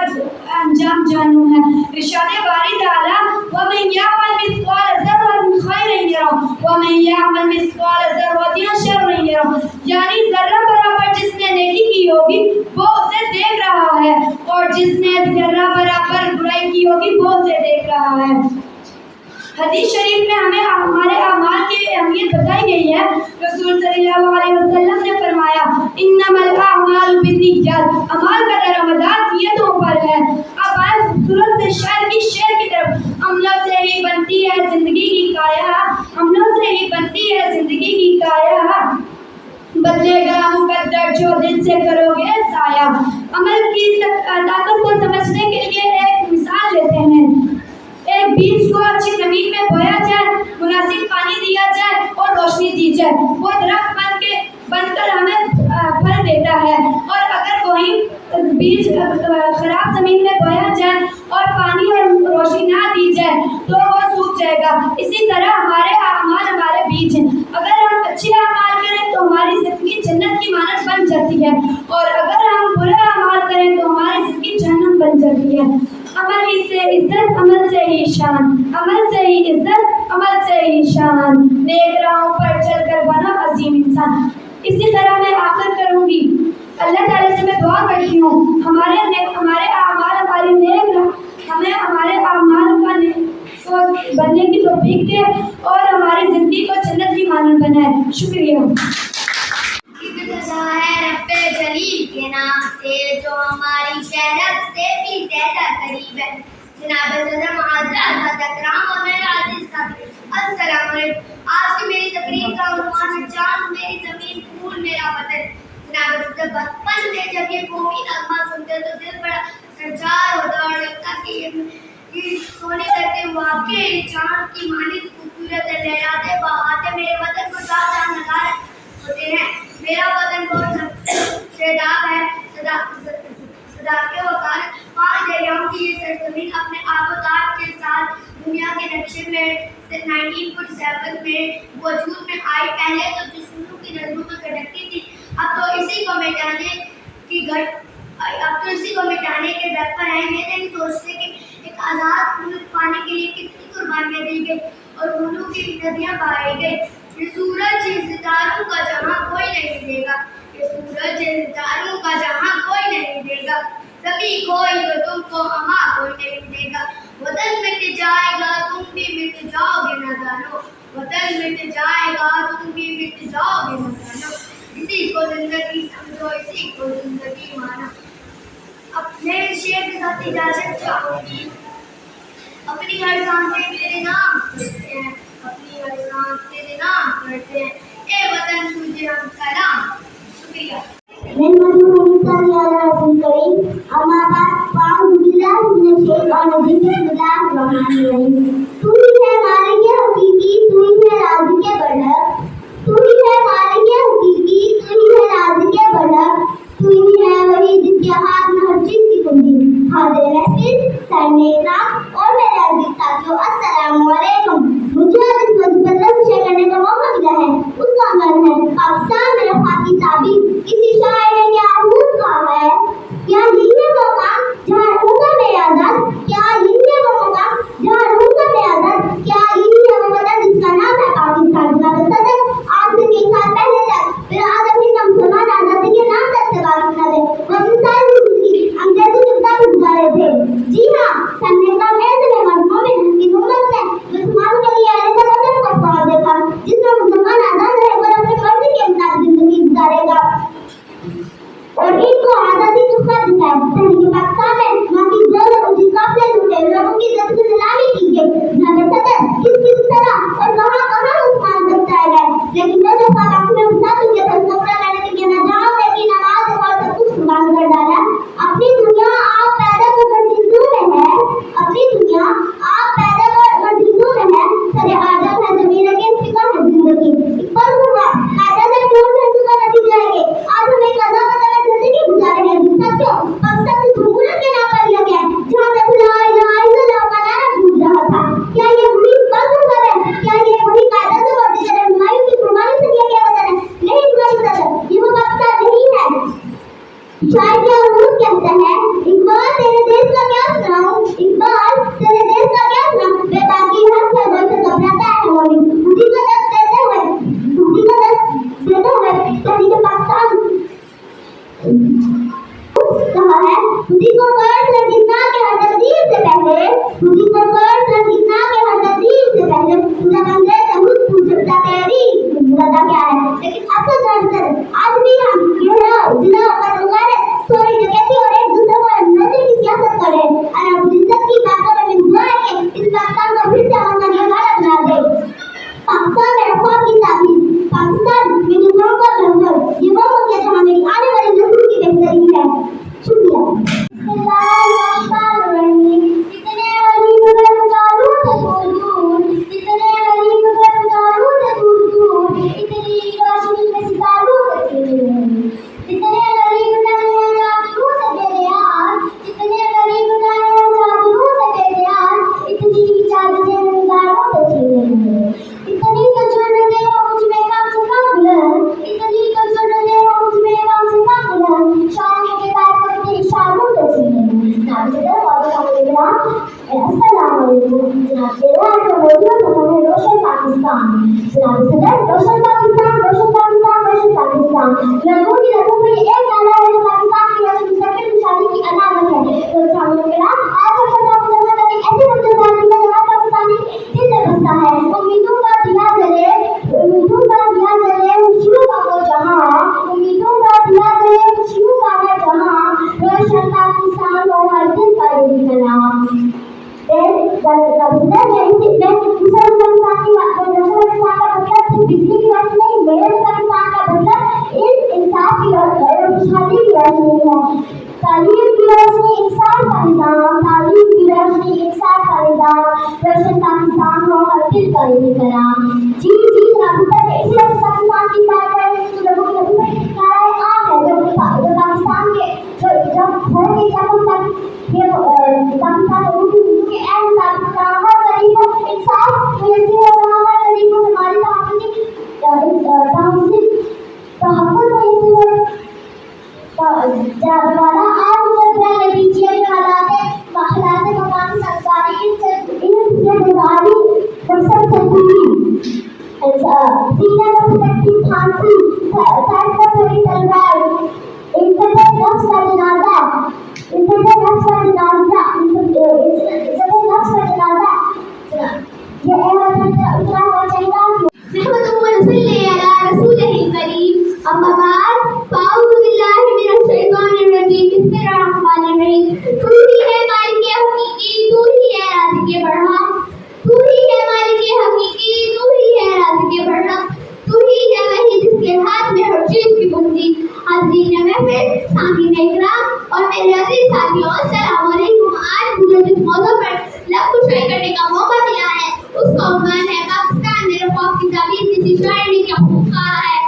अंजाम जहन्नुम है। इरशाद बारी ताला वमन यअमल मिस्काल ज़र्रतिन खैरन यरह वमन यअमल मिस्काल ज़र्रतिन शर्रन यरह, यानी जर्रा बराबर जिसने नेकी की होगी वो उसे देख रहा है और जिसने जर्रा बराबर बुराई की होगी वो उसे देख रहा है। हदीस शरीफ में हमें हमारे अमाल की अहमियत बताई गई है। रसूल सल्लल्लाहु अलैहि वसल्लम ने फरमाया इन्नमल अमालु बिन्निय्यात, अमाल का दारोमदार नियतों पर है। अब आए खूबसूरत से शायर की तरफ। अमलों से ही बनती है जिंदगी की काया, अमलों से ही बनती है जिंदगी की काया, बदलेगा मुकद्दर जो दिल से करोगे साया। अमल की ताकत को समझने के लिए एक मिसाल लेते हैं। एक बीज को अच्छी जमीन में बोया जाए, मुनासिब पानी दिया जाए और रोशनी दी जाए, वो दरख्त बनकर हमें फल देता है। और अगर वही बीज खराब जमीन में बोया जाए और पानी और रोशनी ना दी जाए तो वो सूख जाएगा। इसी तरह हमारे अमाल हमारे बीज हैं। अगर हम अच्छे अमाल करें तो हमारी जिंदगी जन्नत की मानद बन जाती है और अगर हम बुरे अमाल करें तो हमारी जिंदगी जहन्नम बन जाती है। अमल ही से इज्जत, अमल से ही शान, अमल से ही इज्जत, अमल से ही शान, नेक राहों पर चलकर बना अजीम इंसान। इसी तरह मैं आखिर करूंगी, अल्लाह ताला से मैं दुआ करती हूँ हमारे अमाल हमारी नेक हमें हमारे अमाल को बनने की तौफीक दे और हमारी जिंदगी को जन्नत की मानद बनाए। शुक्रिया। हद से भी ज्यादा करीब है। जनाब सदर मुआज़्ज़ज़ सादा कराम और मेरे अज़ीज़ साथी, अस्सलाम वालेकुम। आज की मेरी तकरीर का उन्वान है चाँद मेरी ज़मीन फूल मेरा वतन। जनाब सदर, बचपन में जब ये कौमी नगमा सुनते तो दिल बड़ा सरजार होता और लगता कि सोने करते वाक़ई चाँद की मानिंद खूबसूरत है, लहराते बहाते मेरे वतन को चार चांद नगार होते हैं। मेरा वतन बहुत शेदाब है, सदा के वकार पाँच दरियाओं की ये सरजमीन अपने आबोताब के साथ दुनिया के नक्शे में 1947 में वजूद में आई। पहले तो दुश्मनों की नजरों में खटकती थी, अब तो इसी को मिटाने के डर पर हैं। ये नहीं सोचते कि एक आज़ाद मुल्क पाने के लिए कितनी कुर्बानियाँ दी गई और खूनों की नदियाँ बहाई गई। ये सूरज सितारों का जहाँ कोई नहीं देगा, ये सूरज सितारों का जहाँ कोई नहीं देगा, सभी कोई तो तुमको हमा कोई नहीं देगा। वतन मिट जाएगा तुम भी मिट जाओगे न जानो, वतन मिट जाएगा तुम भी मिट जाओगे न जानो। इसी को जिंदगी समझो, इसी को जिंदगी मानो। अपने शेर के साथ इजाजत चाहूंगी। अपनी हर सांसें तेरे नाम करते हैं, अपनी हर सांस तेरे नाम करते हैं। ए वतन तुझे हम सलाम। शुक्रिया। तू ही है मालिक हकीकी, तू ही है राज के बढ़त, तू ही है मालिक हकीकी, तू ही है राज के बढ़त, तू ही है वही जिसके हाथ में हर चीज की कुंजी। हाजिर महफिल, सामने इकराम और मेरे अजीज साथियों, अस्सलाम वालेकुम। मुझे आज इस मौजू पर शेयर करने का मौका मिला है। उसका नाम है पाकिस्तान मेरा खाकी ताबीर। किसी शायर ने क्या खूब कहा है, क्या यही है मौका जहाँ रहूंगा मैं आजाद, क्या यही है वो मौका जहाँ रहूंगा मैं आजाद, क्या यही है वो वतन जिसका नाम है पाकिस्तान। जनाब सदर, आज से कई साल पहले तक फिर आदम ही मुसलमान आजादी के नाम तक से वाकिफ न थे। वो अपनी सारी जिंदगी अंग्रेजों के साथ गुजारे थे। जी हाँ, सामने काम ऐसे मेहमानों में की उम्मत ने मुसलमानों के लिए ऐसे वतन को ख्वाब देखा जिसमें मुसलमान आजाद रहे और अपनी मर्जी के मुताबिक जिंदगी गुजारेगा और इनको आजादी का ख्वाब दिखाया। तहरीक पाकिस्तान में वहाँ की दौलत और काफिले लूटे, लोगों की इज्जत में सलामी की गई। जनाब सदर, किस तरह और कहाँ उस्मान बचाए गए, लेकिन वो जो ख्वाब आंखों में घुसा चुके थे उसको पूरा करने के लिए न जाओ लेकिन नमाज और सब कुछ कुर्बान कर डाला। अपनी दुनिया आप पैदा कर जिंदू में है, अपनी दुनिया आप पैदा कर जिंदू में है। सरे आदम है जमीन के फिक्र है जिंदगी पर हुआ कायदा से क्यों हिंदू का नतीजा जाएंगे। आज हम एक कदम जिंदगी गुजारे हैं साथियों। पाकिस्तान की हुकूमत के नाम पर लिया गया जहाँ तक ला इलाहा इल्लल्लाह का नारा गूंज रहा था। क्या ये वही पल है, क्या ये वही कायदा से वर्दी तरह हुमायूं की कुर्बानी से लिया गया वतन है? नहीं गुजारिश, ये वो पाकिस्तान नहीं है। शायद क्या उर्दू कहता है, इकबाल तेरे देश का क्या सुनाऊं, इकबाल तेरे देश का क्या सुनाऊं, बेबाकी हर से कोई से घबराता है होली खुदी का दर्द देते हुए तहरीक पाकिस्तान कहा है। खुदी को कर लगिना के हर तकदीर से पहले, खुदी को कर लगिना के हर तकदीर से पहले पूरा बंदे से खुद पूछता तेरी ज्यादा क्या है। लेकिन असल दर्द आज भी हम जिला पर उगारे थोड़ी जगह और एक दूसरे को नजर की सियासत करे और इज्जत की बातों में दुआ है कि इस पाकिस्तान को फिर से हमारा निवाला बना दे। पाकिस्तान मेरा ख्वाब की ताबीर, पाकिस्तान मेरी गाँव का लंगर, ये वो मुल्क है जहाँ मेरी आने वाली नस्ल की बेहतरी है। शुक्रिया। कितने गरीब घर चालू से दूर दूर, कितने गरीब घर चालू से दूर दूर, इतनी रोशनी में सितारों से कितने गरीब नए चादरों से तेरे यार, कितने गरीब नए चादरों से तेरे यार, इतनी चादरें नजारों से इतनी तो जुड़ दे मुझ में कम से कम बुलंद, इतनी तो जुड़ दे मुझ में कम से कम बुलंद, शान के बाद अपने इशारों से छीने। नाम से डर और शामिल इकराम, अस्सलाम वालेकुम। जनाब मेरा आज का मौजूद है रोशन पाकिस्तान। जनाब सदर, रोशन पाकिस्तान, रोशन पाकिस्तान, रोशन पाकिस्तान। लोगों की रखों में एक नारा है जो पाकिस्तान की रोशन सफेद निशानी की अलामत है। तो शामिल इकराम, आज का खिताब मुसलमान की ऐसी मुसलमान की जनाब पाकिस्तानी दिल में बसता है। उम्मीदों का दिया जले, उम्मीदों का दिया जले, खुशियों का वो जहां, उम्मीदों का दिया जले, खुशियों का वो जहां, रोशन पाकिस्तान हो أما بعد فأعوذ بالله من الشيطان الرجيم بسم الله الرحمن الرحيم تو ہی ہے مالک حقیقی تو ہی ہے رازق برہم تو ہی ہے مالک حقیقی تو ہی ہے رازق برہم تو ہی ہے وہی جس کے ہاتھ میں ہر چیز کی کنجی حاضرین محفل سامعین اکرام اور میرے عزیز ساتھیوں السلام علیکم آج مجھے جس موضوع پر لفظ شائع کرنے کا موقع ملا ہے اس کا عنوان ہے پاکستان میرے خوف کی تعبیر کسی شاعر نے کیا خوب کہا ہے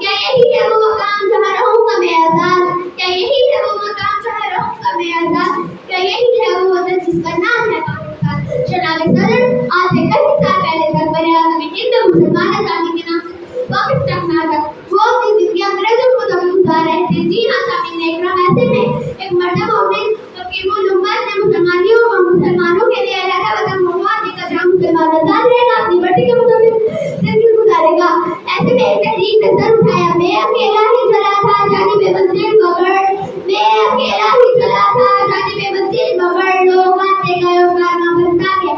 کیا یہی ہے وہ مقام جہاں رہوں گا میں آزاد کیا یہی ہے وہ مقام جہاں رہوں گا میں آزاد کیا یہی ہے وہ وطن جس کا نام ہے پاکستان جناب صدر آج سے کئی سال پہلے تک بر اعظم ہند مسلمان آزادی کے نام سے پاکستان میں آزاد وہ اپنی زندگی انگریزوں کو دبی گزار رہے تھے جی ہاں سامعین اکرام ایسے میں ایک مرتبہ انہیں حکیم الامت نے مسلمانوں کے لیے علیحدہ وطن مقام دے کر جہاں مسلمان آزاد رہے گا اپنی مرضی کے مطابق زندگی گزارے گا ایسے میں ایک تحریک نے سر اٹھایا میں اکیلا ہی چلا تھا جانب منزل مگر میں اکیلا ہی چلا تھا جانب منزل مگر لوگ آتے گئے اور کارنامہ بنتا گیا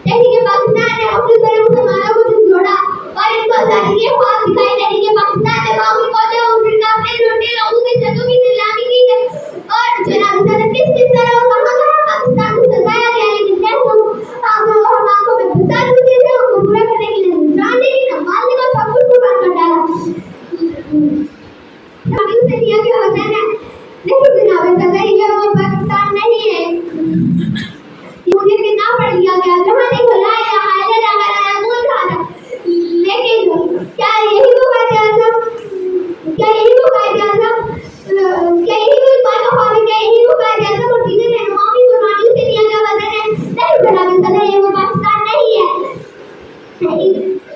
تحریک پاکستان نے اپنے طرح مسلمانوں کو جھنجھوڑا اور ان کو آزادی کے خواب دکھائی تحریک پاکستان نے باغی قوتیں اور پھر کافی لوٹے لوگوں کی جدوں کی نیلامی کی گئی اور جناب صدر کس طرح اور کہاں پاکستان کو سجایا گیا لیکن کیسے ہم آنکھوں میں پھنسا چکے تھے ان کو پورا کرنے کے لیے جان دینے کا ماننے کا سب کچھ قربان کر ڈالا سے دیا کیا ہوتا ہے نہیں جناب صدر یہ وہ پاکستان نہیں ہے مجھے کتنا پڑھ لیا گیا جہاں نے بلایا حیدر اگر آیا بول رہا تھا لیکن کیا یہی وہ قائد اعظم کیا یہی وہ قائد اعظم کیا یہی وہ اقبال کا خواب ہے کیا یہی وہ قائد اعظم اور دیگر رہنماؤں کی قربانیوں سے دیا گیا وطن ہے نہیں جناب صدر یہ وہ پاکستان نہیں ہے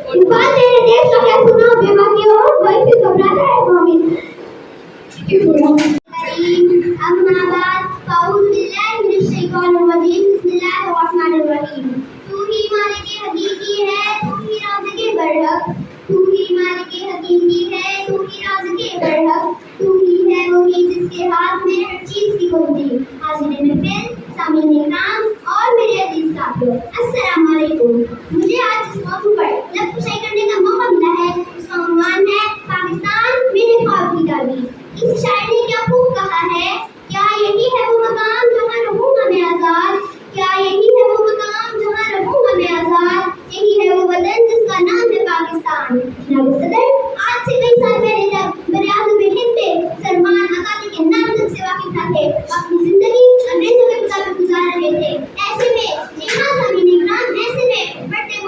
اقبال میرے دیش کا کیا سنا بے باقی ہو وہی سے گھبراتا ہے مومن أما بعد فأعوذ بالله من الشيطان الرجيم بسم الله الرحمن الرحيم تو ہی مالک حقیقی ہے تو ہی رازق برحق تو ہی مالک حقیقی ہے تو ہی رازق برحق تو ہی ہے وہی جس کے ہاتھ میں ہر چیز کی کنجی حاضرین محفل سامعین اکرام اور میرے عزیز ساتھیوں السلام علیکم مجھے آج اس موضوع پر لفظ شائع کرنے کا موقع ملا ہے اس کا عنوان ہے پاکستان میرے خواب کی تعبیر اس شاعر نے کیا خوب کہا ہے کیا یہی ہے وہ مقام جہاں رہوں گا میں آزاد کیا یہی ہے وہ مقام جہاں رہوں گا میں آزاد یہی ہے وہ وطن جس کا نام ہے پاکستان جناب صدر آج سے کئی سال پہلے تک بر اعظم ہند میں سلمان آزادی کے نام سے واقف تھے اپنی زندگی انگریزوں کے مطابق گزار رہے تھے ایسے میں جہاں سامعین اکرام ایسے میں بڑھتے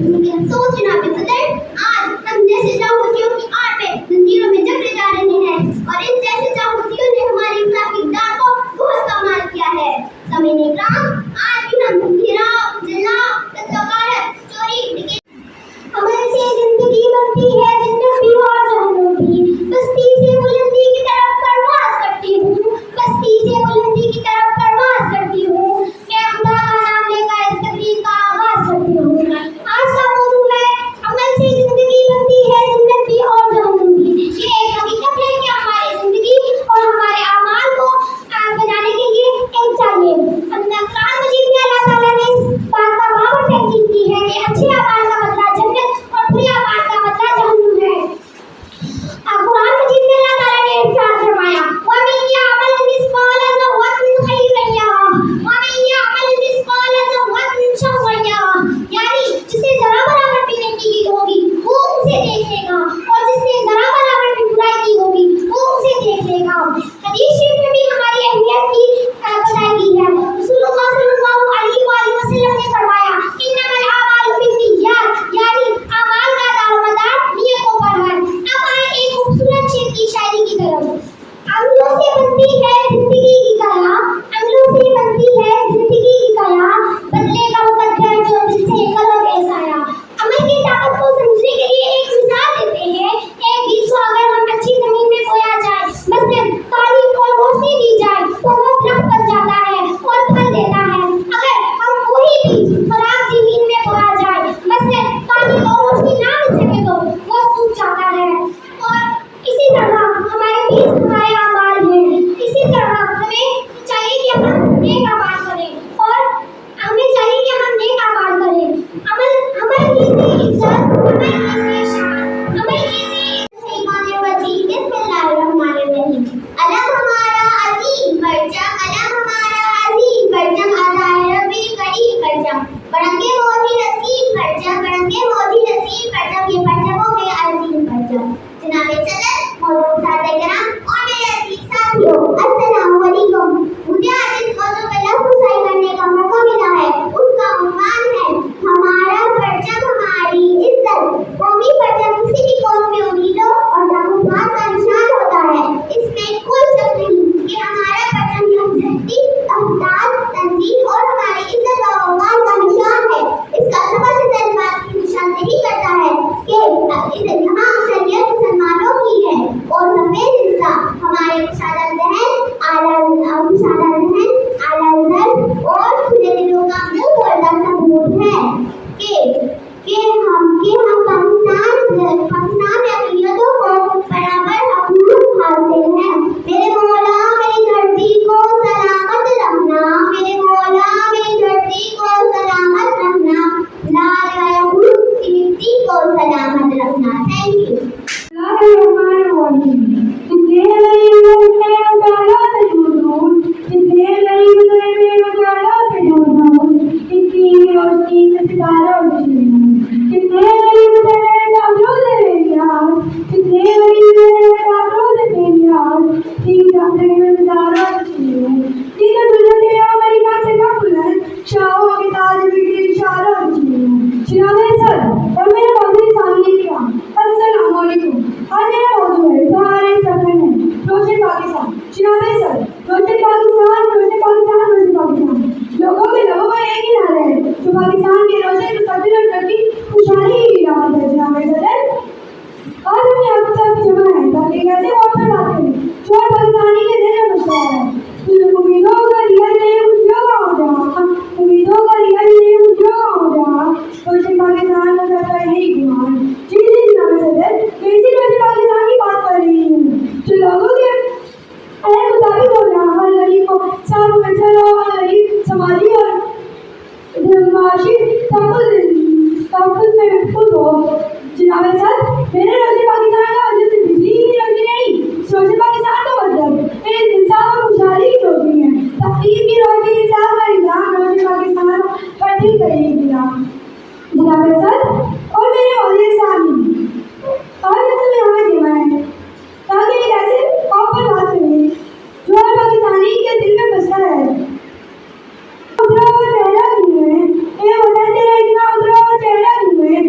लेकिन अफसोस जनाब सदर, आज हम जैसे जाहूतियों की आड़ में जंजीरों में जकड़े जा रहे हैं और इस जैसे जाहूतियों ने हमारी इखलाकी इक़दार को बहुत कमाल किया है। सामईन इकराम, आज भी हम घिराव, जलाव, कत्ल-ओ-गारत, चोरी, अमल से जिंदगी बनती है, जन्नत भी और जहन्नम भी। बस्ती से बुलंदी की तरफ परवाज़ करती हूँ, बस्ती से बुलंदी की तरफ परवाज़ करती हूँ। मैं खुदा का नाम लेकर इस तकरीर का आगाज़ करती हूँ। आज का मौजू है अमल से जिंदगी बनती है, जन्नत भी और जहन्नम भी। ये एक हकीकत है कि हमारी जिंदगी और हमारे अमाल को बनाने के लिए एक चाहिए। कुरान मजीद में अल्लाह ताला ने इस बात का बार तहकीद की है कि अच्छे अमाल का मतलब जन्नत और बुरे अमाल का मतलब जहन्नम है। कुरान मजीद में अल्लाह ताला ने इरशाद फरमाया, वमन यअमल मिस्काल ज़र्रतिन खैरन यरह वमन यअमल मिस्काल ज़र्रतिन शर्रन यरह, यानी जिसे जरा बराबर भी नेकी की होगी वो उसे देख लेगा और जिसने जरा बराबर भी बुराई की होगी वो उसे देख लेगा। हदीस शरीफ में भी हमारी अहमियत की बताई है। रसूलुल्लाह सल्लल्लाहु अलैहि वसल्लम ने फरमाया, इन्नमल अमालु बिन्निय्यात, यानी अमाल का दारोमदार नियतों पर है। अब आए एक खूबसूरत शेर की शायरी की तरफ। अमलों से बनती है जिंदगी की काया, अमलों से बनती है जिंदगी की काया, बदले का मुकद्दर जो दिल से करो ऐसाया। अमल की ताकत को समझने के लिए एक मिसाल देते हैं। एक बीज को अगर हम अच्छी जमीन में बोया जाए, मसलन पानी और रोशनी दी जाए तो वो दरख्त बन जाता है और फल देता है। अगर हम वही बीज खराब जमीन में बोया जाए, मसलन पानी और रोशनी ना मिल सके तो वो सूख जाता है। और इसी तरह हमारे बीज हमारे अमाल हैं। इसी तरह हमें चाहिए कि हम नेक अमाल करें और हमें चाहिए कि हम नेक अमाल करें। अमल ही से इज्जत, अमल ही से शान, अमल ही से शैतानिर्रजीम। बिस्मिल्लाहिर्रहमानिर्रहीम। अलम हमारा अजीम परचम, अलम हमारा अजीम परचम, आदाए रब्बी करीम परचम, बरंगे मोदी नसीब परचम, बरंगे मोदी नसीब परचम, ये परचमों में अजीम परचम। जनाब सदर, मौजूद साथी कराम और मेरे अजीज साथियों, अस्सलाम वालेकुम। मुझे आज इस मौजू पे लफ्ज़ करने का मौका मिला है। उसका उन्वान है हमारा परचम हमारी इज्जत। कौमी परचम किसी भी कौम की उम्मीदों और दामोदार का निशान होता है। इसमें कोई शक नहीं कि हमारा परचम यकजहती, अहदाद, तंजीम और हमारी इज्जत और औकात का निशान है। इसका सबसे ज्यादा बात की निशानदेही करता है कि यहाँ अक्सरियत मुसलमानों की है और सफेद हिस्सा हमारे कुशादा जहन, आला ज़र और खुले दिलों का मुंह तोड़ता सबूत है कि हम पाकिस्तान में अक़लियतों को बराबर हकूक़ हासिल है। मेरे मौला मेरी धरती को सलामत रखना, मेरे मौला मेरी धरती को सलामत रखना, लाल याक़ूब की मिट्टी को सलामत रखना। Thank you. लोगों में लोगों का एक ही नारा है, जो पाकिस्तान के रोशन मुस्तक़बिल और तरक्की खुशहाली की दावत है। जनाब सदर, आज हमने आप सब जमा है ताकि कैसे वोट पर बात करें जो पाकिस्तानी के दिल में बसता है। उम्मीदों का लिया नहीं उद्योग हो जा, उम्मीदों का लिया नहीं उद्योग हो जा, रोशन पाकिस्तान का करता है यही गुमान। जी जनाब सदर, मैं इसी रोशन पाकिस्तान की बात कर रही हूँ जो लोगों के मुताबिक हो रहा हर गरीब को साफ मंजिल हो, हर गरीब समाजी और माशी तहफ़्फ़ुज़ में महफूज हो। जनाब सर, मेरे रोशन पाकिस्तान का मतलब सिर्फ बिजली की रोशनी नहीं, रोशन पाकिस्तान का मतलब इंसाफ और खुशहाली की रोशनी है। तकलीफ की रोशनी, इंसाफ का निज़ाम रोशन पाकिस्तान पर दिल करेगा। जनाब सर और मेरे मौजूद सामने और मतलब हमें जमा है ताकि एक ऐसे कौम पर बात करें जो हर पाकिस्तानी के दिल में बसता है। उधरा हुआ चेहरा क्यों है? ये वतन तेरा इतना उधरा हुआ चेहरा क्यों है?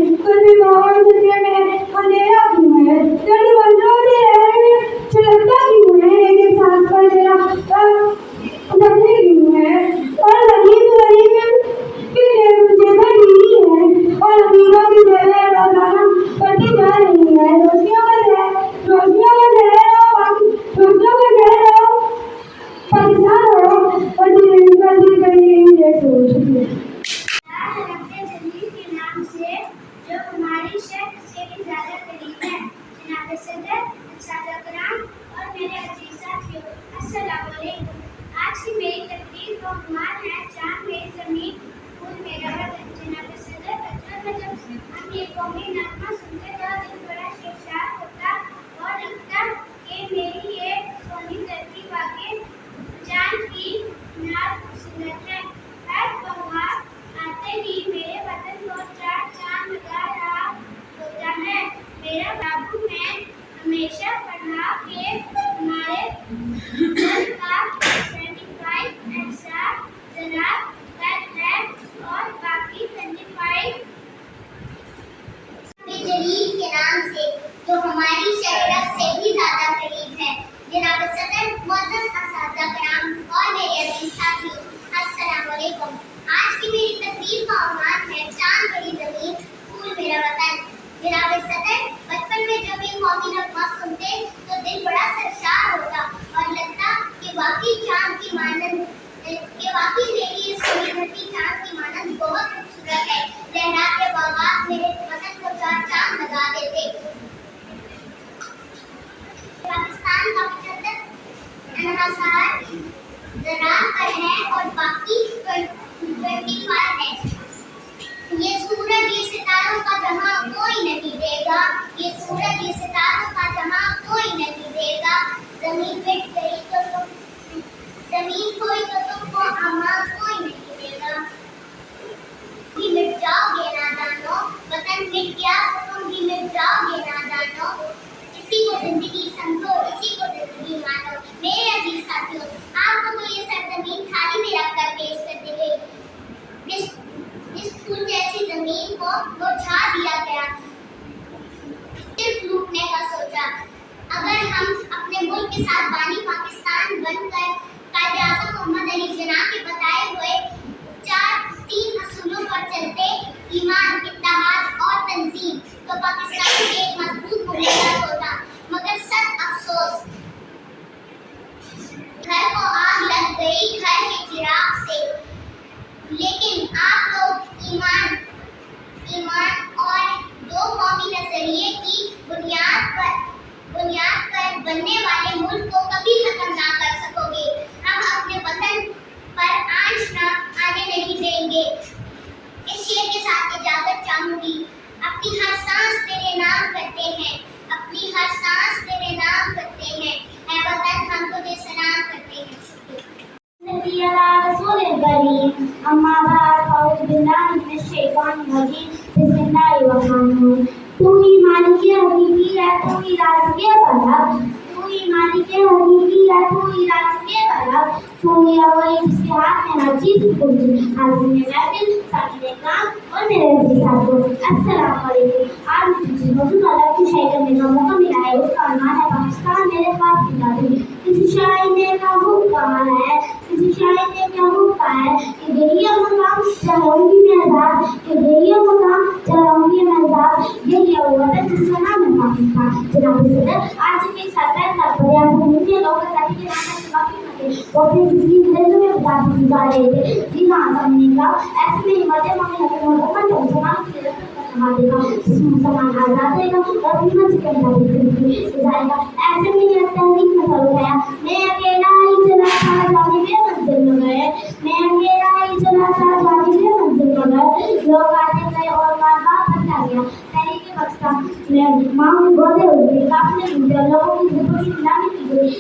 कौमी नगमा सुनते तो दिल बड़ा शेरशार होता और लगता कि मेरी ये सोनी धरती वाकई चांद की नाज खूबसूरत है। हर त्योहार आते ही मेरे वतन को चार चांद लगा रहा होता है। मेरा बाबू मैं हमेशा पढ़ा के हमारे घर का सर्टिफाइड ऐसा जरा है और बाकी सर्टिफाइड जलील के नाम से जो हमारी शरीयत से भी ज्यादा करीब है। जनाब सदर, मुअज़्ज़ज़ असातिज़ा किराम और मेरे अज़ीज़ साथियों, अस्सलाम वालेकुम। आज की मेरी तकरीर का उन्वान है चांद बड़ी ज़मीन फूल मेरा वतन। जनाब सदर, बचपन में जब ये कौमी नगमा सुनते तो दिल बड़ा सरशार होता और लगता कि वाकई चांद की मानंद वाकई मेरी ये सोनी धरती चांद की मानंद बहुत खूबसूरत है। लहरा के बागात मेरे वतन को चार चांद लगा देते। पाकिस्तान का 75 इन्हिसार ज़राअत पर है और बाकी 25 है। ये सूरज ये सितारों का जहां कोई नहीं देगा। ये सूरज ये सितारों का जहां कोई नहीं देगा। जमीन मिट गई तो जमीन खोई तो तुमको अमां कोई नहीं देगा। भी मिट जाओगे नादानो, वतन मिट गया तो तुम भी मिट जाओगे नादानो। इसी को जिंदगी समझो, इसी को जिंदगी मानो। मेरे अजीज साथियों, आपको तो ये सरजमीन थाली में रख कर पेश कर दी गई। इस फूल जैसी जमीन को मुरझा दिया गया, सिर्फ लूटने का सोचा। अगर हम अपने मुल्क के साथ बानी पाकिस्तान बनकर कायद-ए-आज़म मोहम्मद अली जिन्ना के बताए हुए 3 असूलों पर चलते, ईमान, इत्तेहाद और तंजीम, तो पाकिस्तान में एक मजबूत हुकूमत होता। मगर सख्त अफसोस, घर को आग लग गई घर के चिराग से। लेकिन आप लोग ईमान और 2 कौमी नजरिए की बुनियाद पर बनने वाले मुल्क को कभी खत्म ना कर सकोगे। हम अपने वतन पर आंच ना आने नहीं देंगे। इस शेर के साथ इजाजत चाहूंगी। अपनी हर सांस तेरे नाम करते हैं, अपनी हर सांस तेरे नाम करते हैं। ऐ वतन हम तुझे सलाम करते हैं। शुक्रिया। तू ही मालिक हकीकी है, तू ही राज़िक़े बरहक़। तू ही मालिक हकीकी है, तू ही राज़िक़े बरहक़। तू ही अव्वल जिसके हाथ में हर चीज़ की कुंजी। हाज़िर महफ़िल, साकिन इक़ाम और मेरे अज़ीज़ साथियों, अस्सलाम वालेकुम। आज मुझे मौजूद वाला की शायरी करने का मौका मिला है। उसका उन्वान है पाकिस्तान मेरे ख्वाब की दादी। किसी शायर ने कहा कहा है, किसी शायर ने क्या कहा है कि यही मकाम चलाऊंगी मैं आज़ाद, कि यही मकाम चलाऊंगी मैं आज़ाद। यही वो वतन जिसका नाम है पाकिस्तान। जनाब सदर, आज के सरकार का प्रयास मुझे लोग जाति के नाम से बाकी थे वो अपनी जिंदगी अंग्रेजों में गुजार रहे थे। जी हाँ, हमने कहा ऐसे में हिम्मत मांगे हुकूमत को मुसलमान की रक्षा करवा देगा, जिसमें मुसलमान आज़ाद रहेगा और अपनी मर्जी के मुताबिक जिंदगी गुजारेगा। ऐसे में यह तहरीक में चल गया। मैं अकेला ही चला था जाने में मंजिल में गए। मैं अकेला ही चला था जाने में मंजिल में गए। लोग आते गए और बार बार बनता गया। तहरीक बचता मैं मांग गोदे हुए काफले लूटे लोगों की जिंदगी मिलाने की गई।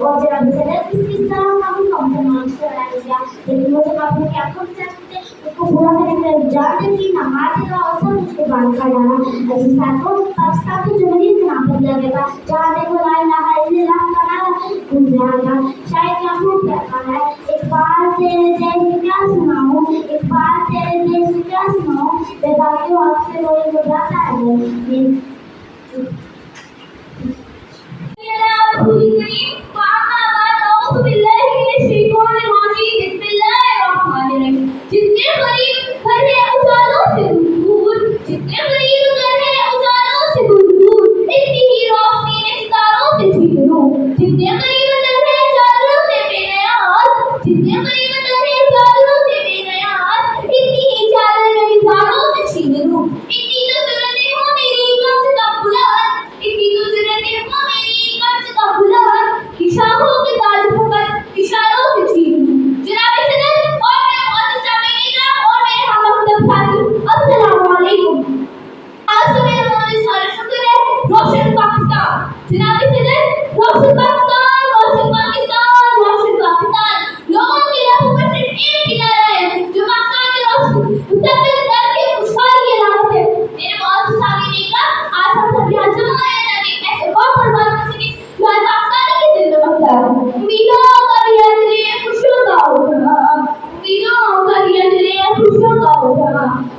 और जनाब सदर किस तरह का भी कम से मांग से लड़ा गया। लेकिन वो जब आपने क्या कुछ चाहते उसको पूरा करने के लिए जान देती ना मार देगा और सब उसके बाद खा डाला। ऐसे साथों पाकिस्तान की जमीन के नाम पर दिया गया। जहाँ देखो ला इलाहा इल्लल्लाह का नारा गूंज रहा। शायद क्या खूब कहता है, एक बार तेरे जैसे क्या सुनाऊं, एक बार तेरे जैसे क्या सुनाऊं। बेबाकियों आपसे कोई गुजरता है। जितने करीब घर है उजालों से दूर, जितने करीब घर है उजालों से दूर, इतनी ही रोशनी में सितारों से छीन लूं। जितने करीब घर है चादरों से बेनियाज, जितने करीब घर है चादरों से बेनियाज, इतनी ही चादर में सितारों से छीन लूं। इतनी तो जुर्रतें हो मेरी कम से कम बुलंद, इतनी तो जुर्रतें हो मेरी कम से कम बुलंद, कि शाहों के ताज फकत इशारों से छीन लूं। जनाब सदर और मेरे मुअज़्ज़ज़ साथियों और मेरे हम साथी जनाब सदर, रोशन पाकिस्तान, रोशन पाकिस्तान, रोशन पाकिस्तान। लोगों के लहू पर सिर्फ एक ही नारा है जो पाकिस्तान के रोशन मुस्तकबिल दर के खुशहाली की अलामत है। मेरे बहुत सामने देखा आज हम सब यहाँ जमा हैं ताकि ऐसे कौम पर बात कर सके जो आज पाकिस्तानी के दिल में बसता है। उम्मीदों का दिया दिले खुशियों का होगा, उम्मीदों का दिया दिले खुशियों का होगा।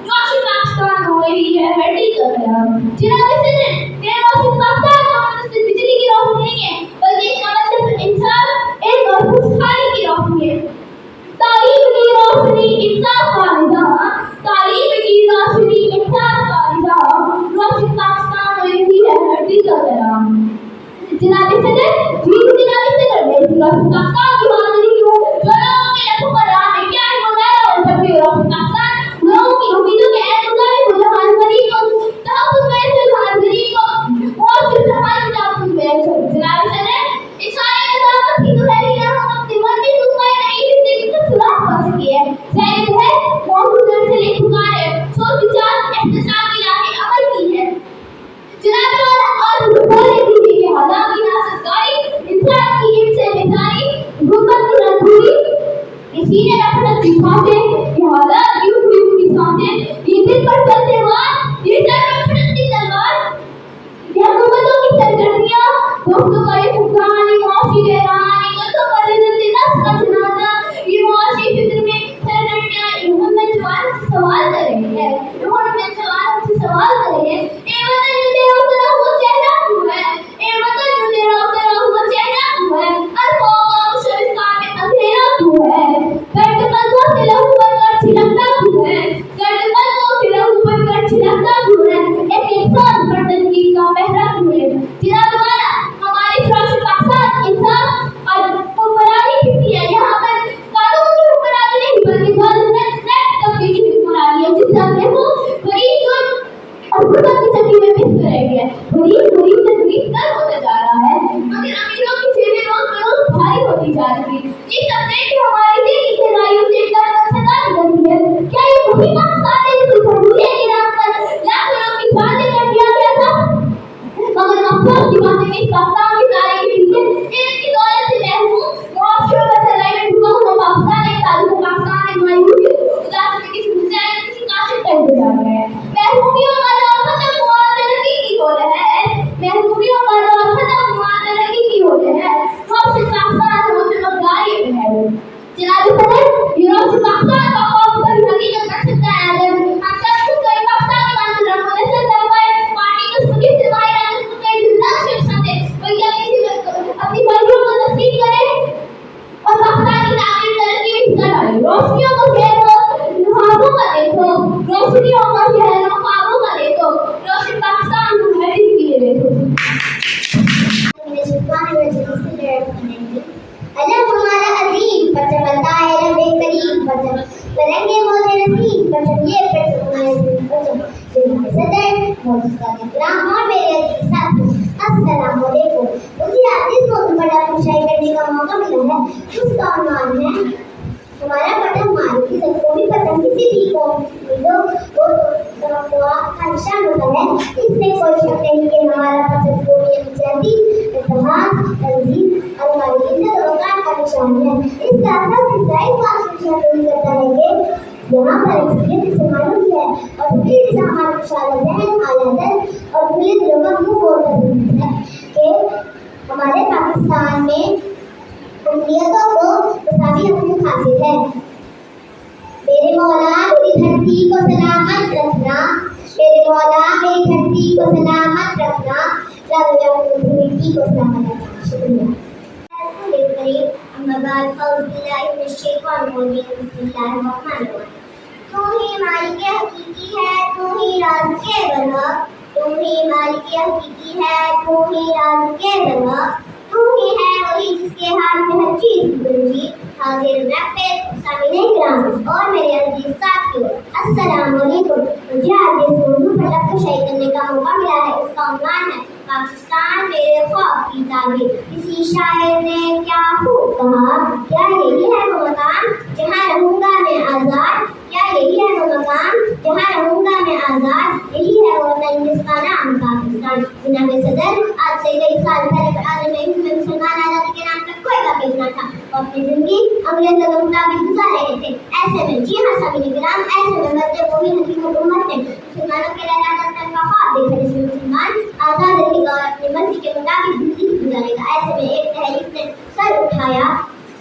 रोशन पाकिस्तान हो रही है हड्डी का कलाम। जनाब सदर, मेरा रोशन पाकिस्तान का मतलब सिर्फ बिजली की रोशनी नहीं है बल्कि इसका मतलब इंसाफ, एक और खुशहाली की रोशनी है। तालीम की रोशनी इंसाफ का निज़ाम, तालीम की रोशनी इंसाफ का निज़ाम। रोशन पाकिस्तान हो रही है हड्डी का कलाम। जनाब सदर, जी जनाब सदर, मैं रोशन पाकिस्तान की बात कर रही हूँ। जो लोगों के लहू पर राह में क्या है वो नारा और जबकि रोशन पाकिस्तान लोगों की उम्मीदों के ऐन मुताबिक मुसलमान गरीब को तहफ़्फ़ुज़ में मुसलमान गरीब को और मुसलमान तहफ़्फ़ुज़ में। जनाब सदर, इंसानी नज़ाकत की दुहाई हम अपने मन में मुतमईन नहीं जिंदगी का सुराग पा सके है। जाहिर है मौजूद दर से ले पुकार है, सोच विचार एहतसाब की राहें अमल की है। जनाब वाला और बोले दीजिए कि हदा की नासरकारी, इंसान की हिम्मत बेजारी, गुर्बत की नजूरी, इसी ने नफरत की सांसें, ये हदा की उखड़ी सांसें, ये दिल पर चलते वार, ये सर पर फटकती तलवार, ये हुकूमतों की सरगर्मियां, दोस्तों का ये फुकरान, ये मुआशी बहरान, ये गलतों पर रिजल्ट नफ्स का जनाजा, ये मुआशी फिक्र में सरगर्मियां, ये हुकूमत जवान से सवाल कर रही है, ये हुकूमत जवान से सवाल कर रही है। ए वतन जो तेरा उतरा हुआ चेहरा क्यों है? ए वतन जो तेरा उतरा हुआ चेहरा क्यों है? अरबों का मुशरिस्तान में अंधेरा क्यों है? गर्द कल्बों से लहू बनकर छिलकता क्यों है? गर्द कल्बों से लहू बनकर छिलकता क्यों है? एक इंसान पर तनकीद का पहरा क्यों है? जनाब वाला, हमारे रोशन पाकिस्तान इंसाफ और हुक्मरानी फिरती है। यहाँ पर कानून की हुक्मरानी नहीं बल्कि जालिम तबके की हुक्मरानी है जिसका देखो गरीब जो और गुर्बत की चक्की में पिस रह गया। गरीब तकलीफ दर होता जा रहा है मगर अमीरों की जेबें रोज बरोज भारी होती जा रही है। ये सब देख के हमारे दिल की गहराइयों से एक दर्द सदा निकलती है। क्या ये वही पाकिस्तान है जिसे जमहूरियत के नाम पर लाखों लोग की जानें कर दिया गया था? मगर अफसोस की बात है कि इस पाकिस्तान के तारे के पीछे इल्म की दौलत से महरूम मुआशरों का सलाई में डूबा हुआ पाकिस्तान एक तारीख पाकिस्तान एक मायूसी उदास में किसी मुजाहिद किसी काशिफ का इंतजार है। महरूमियों का दौर खत्म हुआ, तरक्की की हो रहा है। महरूमियों का दौर खत्म हुआ, तरक्की की हो रहा है। रोशन पाकिस्तान हो चमकदारी पे है। जनाब सदर, ये रोशन पाकिस्तान का खौफ कभी हकीकत बन सकता है अगर हम सब खुद को एक पाकिस्तानी मानकर रखने से दबाए पार्टी को उसकी से बाहर आकर उसको कई जिंदा शेख समझे बल्कि अपनी मर्जियों को तस्लीम करे और पाकिस्तान की तामीर तरक्की में हिस्सा डाले। रोशनियों को शहरों ख्वाबों का देखो, रोशनियों को शहरों ख्वाबों का देखो, रोशन पाकिस्तान को हरी किए देखो। अलग हमारा अजीम पर चमकता है रंगे करीम पर रंगे मोजे नसीब पर ये पर जनाब सदर मौजूद का इकराम और मेरे अजीज साथी अस्सलाम वालेकुम। मुझे आज जिस मौजू पर शायरी करने का मौका मिला है उसका नाम है हमारा पतंग मारो की कोई पतंग किसी भी को मिलो वो तो का निशान होता है। इसमें कोई शक नहीं कि हमारा पतंग कोई इत्यादि इत्तेहाद तंजीम और हमारी इज्जत और वक़ार का निशान है। इसका असर इजराइल का निशान करता है कि यहाँ पर एक्सपीरियंस से मालूम है और फिर से हमारा मुशाला जहन आला दर और खुले दिलों का मुंह बोलता है कि हमारे पाकिस्तान में उम्मीदों को मसावी हुकूक हासिल है। मेरे मौला मेरी धरती को सलामत रखना, मेरे मौला मेरी धरती को सलामत रखना, मिट्टी को सलामत रखना। शुक्रिया। तू ही मालिक हकीकी है, तू ही राज के बना, तू ही मालिक हकीकी है, तू ही राज के बना, तू ही है वही जिसके हाथ में हर चीज गुंजी। हाजिर नफ़े सामिने किराम और मेरे अजीज साथियों अस्सलाम वालेकुम। मुझे आज इस मौजू पर शायरी करने का मौका मिला है। इसका उन्वान है पाकिस्तान मेरे ख्वाब की ताबीर। किसी शायर ने क्या खूब कहा, क्या यही है वो मकान जहाँ रहूँगा मैं आज़ाद, क्या यही है वो मकान जहाँ रहूँगा मैं आज़ाद, यही है वो वतन जिसका नाम पाकिस्तान। जनाब सदर, आज से कई साल पहले बरादरी में हिंद में मुसलमान आज़ादी के नाम पर कोई का बेचना था और अपनी जिंदगी अंग्रेजों के मुताबिक गुजार रहे थे। ऐसे में जी हाँ सामने ग्राम, ऐसे में मध्य भूमि हकीम हुकूमत ने मुसलमानों के लिए आज़ाद का ख्वाब देखा जिसमें मुसलमान आज़ाद रहेगा और अपनी मर्जी के मुताबिक जिंदगी गुजारेगा। ऐसे में एक तहरीक ने सर उठाया,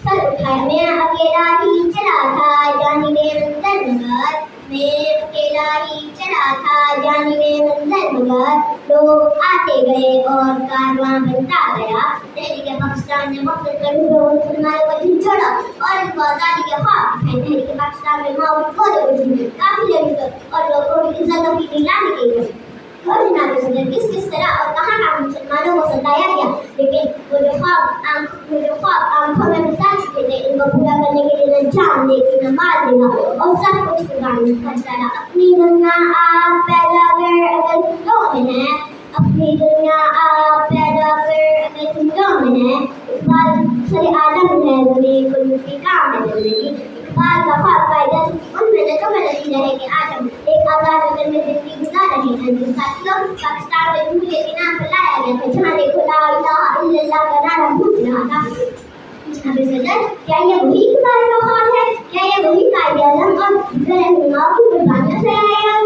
मैं अकेला ही चला था जानिबे मंजर मगर, मैं अकेला ही चला था जानिबे मंजर मगर, लोग आते गए और कारवां बनता गया। तहरीक पाकिस्तान ने मकसद कर मुसलमानों को झिझोड़ा और इनको आज़ादी के ख्वाब दिखाए। तहरीक पाकिस्तान में माओ की खोज उठी, काफी लड़ी और लोगों की इज्जतों की नीलामी की गई। और जनाब सदर किस तरह और कहाँ मुसलमानों को सताया गया, लेकिन वो जो ख्वाब आंखों में बसा चुके थे, इनको पूरा करने के लिए न जान देगी न मार देगा और सब कुछ कुर्बानी कर डाला। अपनी दुनिया आप पैदा कर अगर हिंदों में है, अपनी दुनिया आप पैदा कर अगर हिंदों में है, इकबाल सरे आलम है ज़मीन को मुफ्ती काम है ज़िंदगी। इकबाल का ख्वाब कायदा उन मेहनतों में नतीजा है कि आज हम एक आज़ाद वतन में ज़िंदगी गुजार रहे हैं। जो साथियों पाकिस्तान में जमहूरियत के नाम पर लाया गया था, जहाँ देखो ला इलाहा इल्लल्लाह का नारा गूंज रहा था। जनाब सदर क्या ये वही इकबाल का ख्वाब है? क्या ये वही कायद-ए-आज़म और रहनुमाओं की कुर्बानियों से आया है?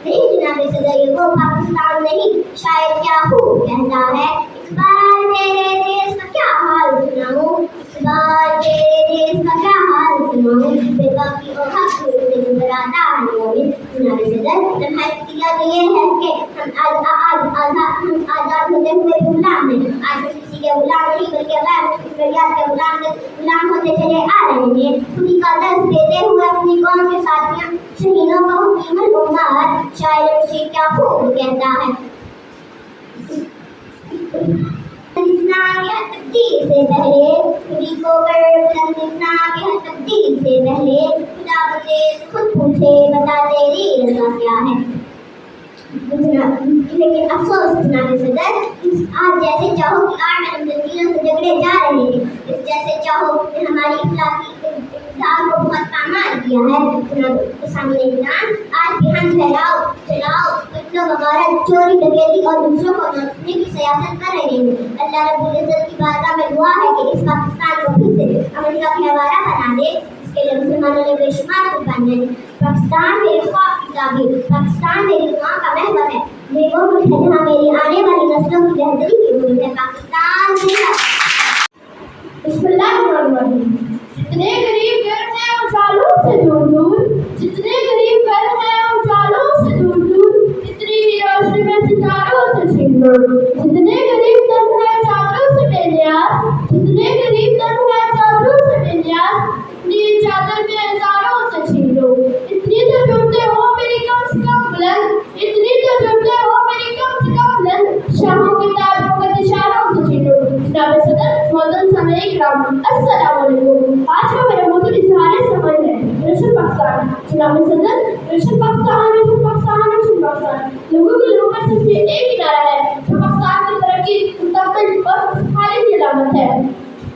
नहीं जनाब सदर, ये वो पाकिस्तान नहीं, शायद क्या खूब कहता है, इकबाल तेरे देश का क्या हाल सुनाऊं, इकबाल तेरे देश का क्या हाल सुनाऊं, बेबाकी और हक से गुजराता है मोमिन। जनाब सदर नहायतिया तो ये है कि हम आज आज़ाद होते हुए गुलाम हैं। आज हम किसी के गुलाम नहीं बल्कि गैर के गुलाम होते चले आ रहे हैं। खुदी का दर्द देते हुए अपनी कौम के साथियों शहीदों को कीमत उम्र शायद उसे क्या खूब कहता है, तब्दील से पहले खुदी को तब्दील से पहले खुदा मुझे खुद पूछे बता तेरी रज़ा क्या है। लेकिन अफसोस जनाब सदर, आज जैसे चाहो कि आड़ में हम जंजीरों से झगड़े जा रहे हैं, जैसे चाहो कि हमारी इखलाकी इक़्तिदार को बहुत पामार किया है। जनाब सामने ईरान आज भी हम फैलाओ चलाओ कत्लो वगारत चोरी डकैती और दूसरों को नोचने की सियासत कर रहे हैं। अल्लाह रब्बुल इज़्ज़त की बारगाह में दुआ है कि इस पाकिस्तान को फिर से अमन का फैवारा बना दे। इसके लिए मुसलमानों ने बेशुमार कुर्बानियां दी। पाकिस्तान मेरे ख्वाब की ताबीर, पाकिस्तान मेरी दुआ का महवर है। ये वो मुल्क है जहाँ मेरी आने वाली नस्लों की बेहतरी की उम्मीद है। पाकिस्तान बिस्मिल्लाहिर्रहमानिर्रहीम। जितने गरीब घर हैं उजालों से दूर दूर, जितने गरीब घर हैं उजालों से दूर दूर, इतनी ही रोशनी में सितारों से छीन लो। जितने गरीब तन है चादरों से बेनियाज, जितने गरीब तन है चादरों से बेनियाज, इतनी चादर में हजारों से छीन लो। इतनी तो जुड़ते हो मेरी कम से कम बुलंद, इतनी तो जुड़ते हो मेरी कम से कम बुलंद, शाहों के तारों का इशारों से छीन लो। जनाब सदर मोहतरम सामईन किराम, अस्सलाम वालेकुम। आज का मेरा मौजूद इज़हार समय है रोशन पाकिस्तान। जनाब सदर रोशन पाकिस्तान लोगों के लोगों का सिर्फ एक ही नारा है जो पाकिस्तान की तरक्की, मुस्तक़बिल और खुशहाली की अलामत है।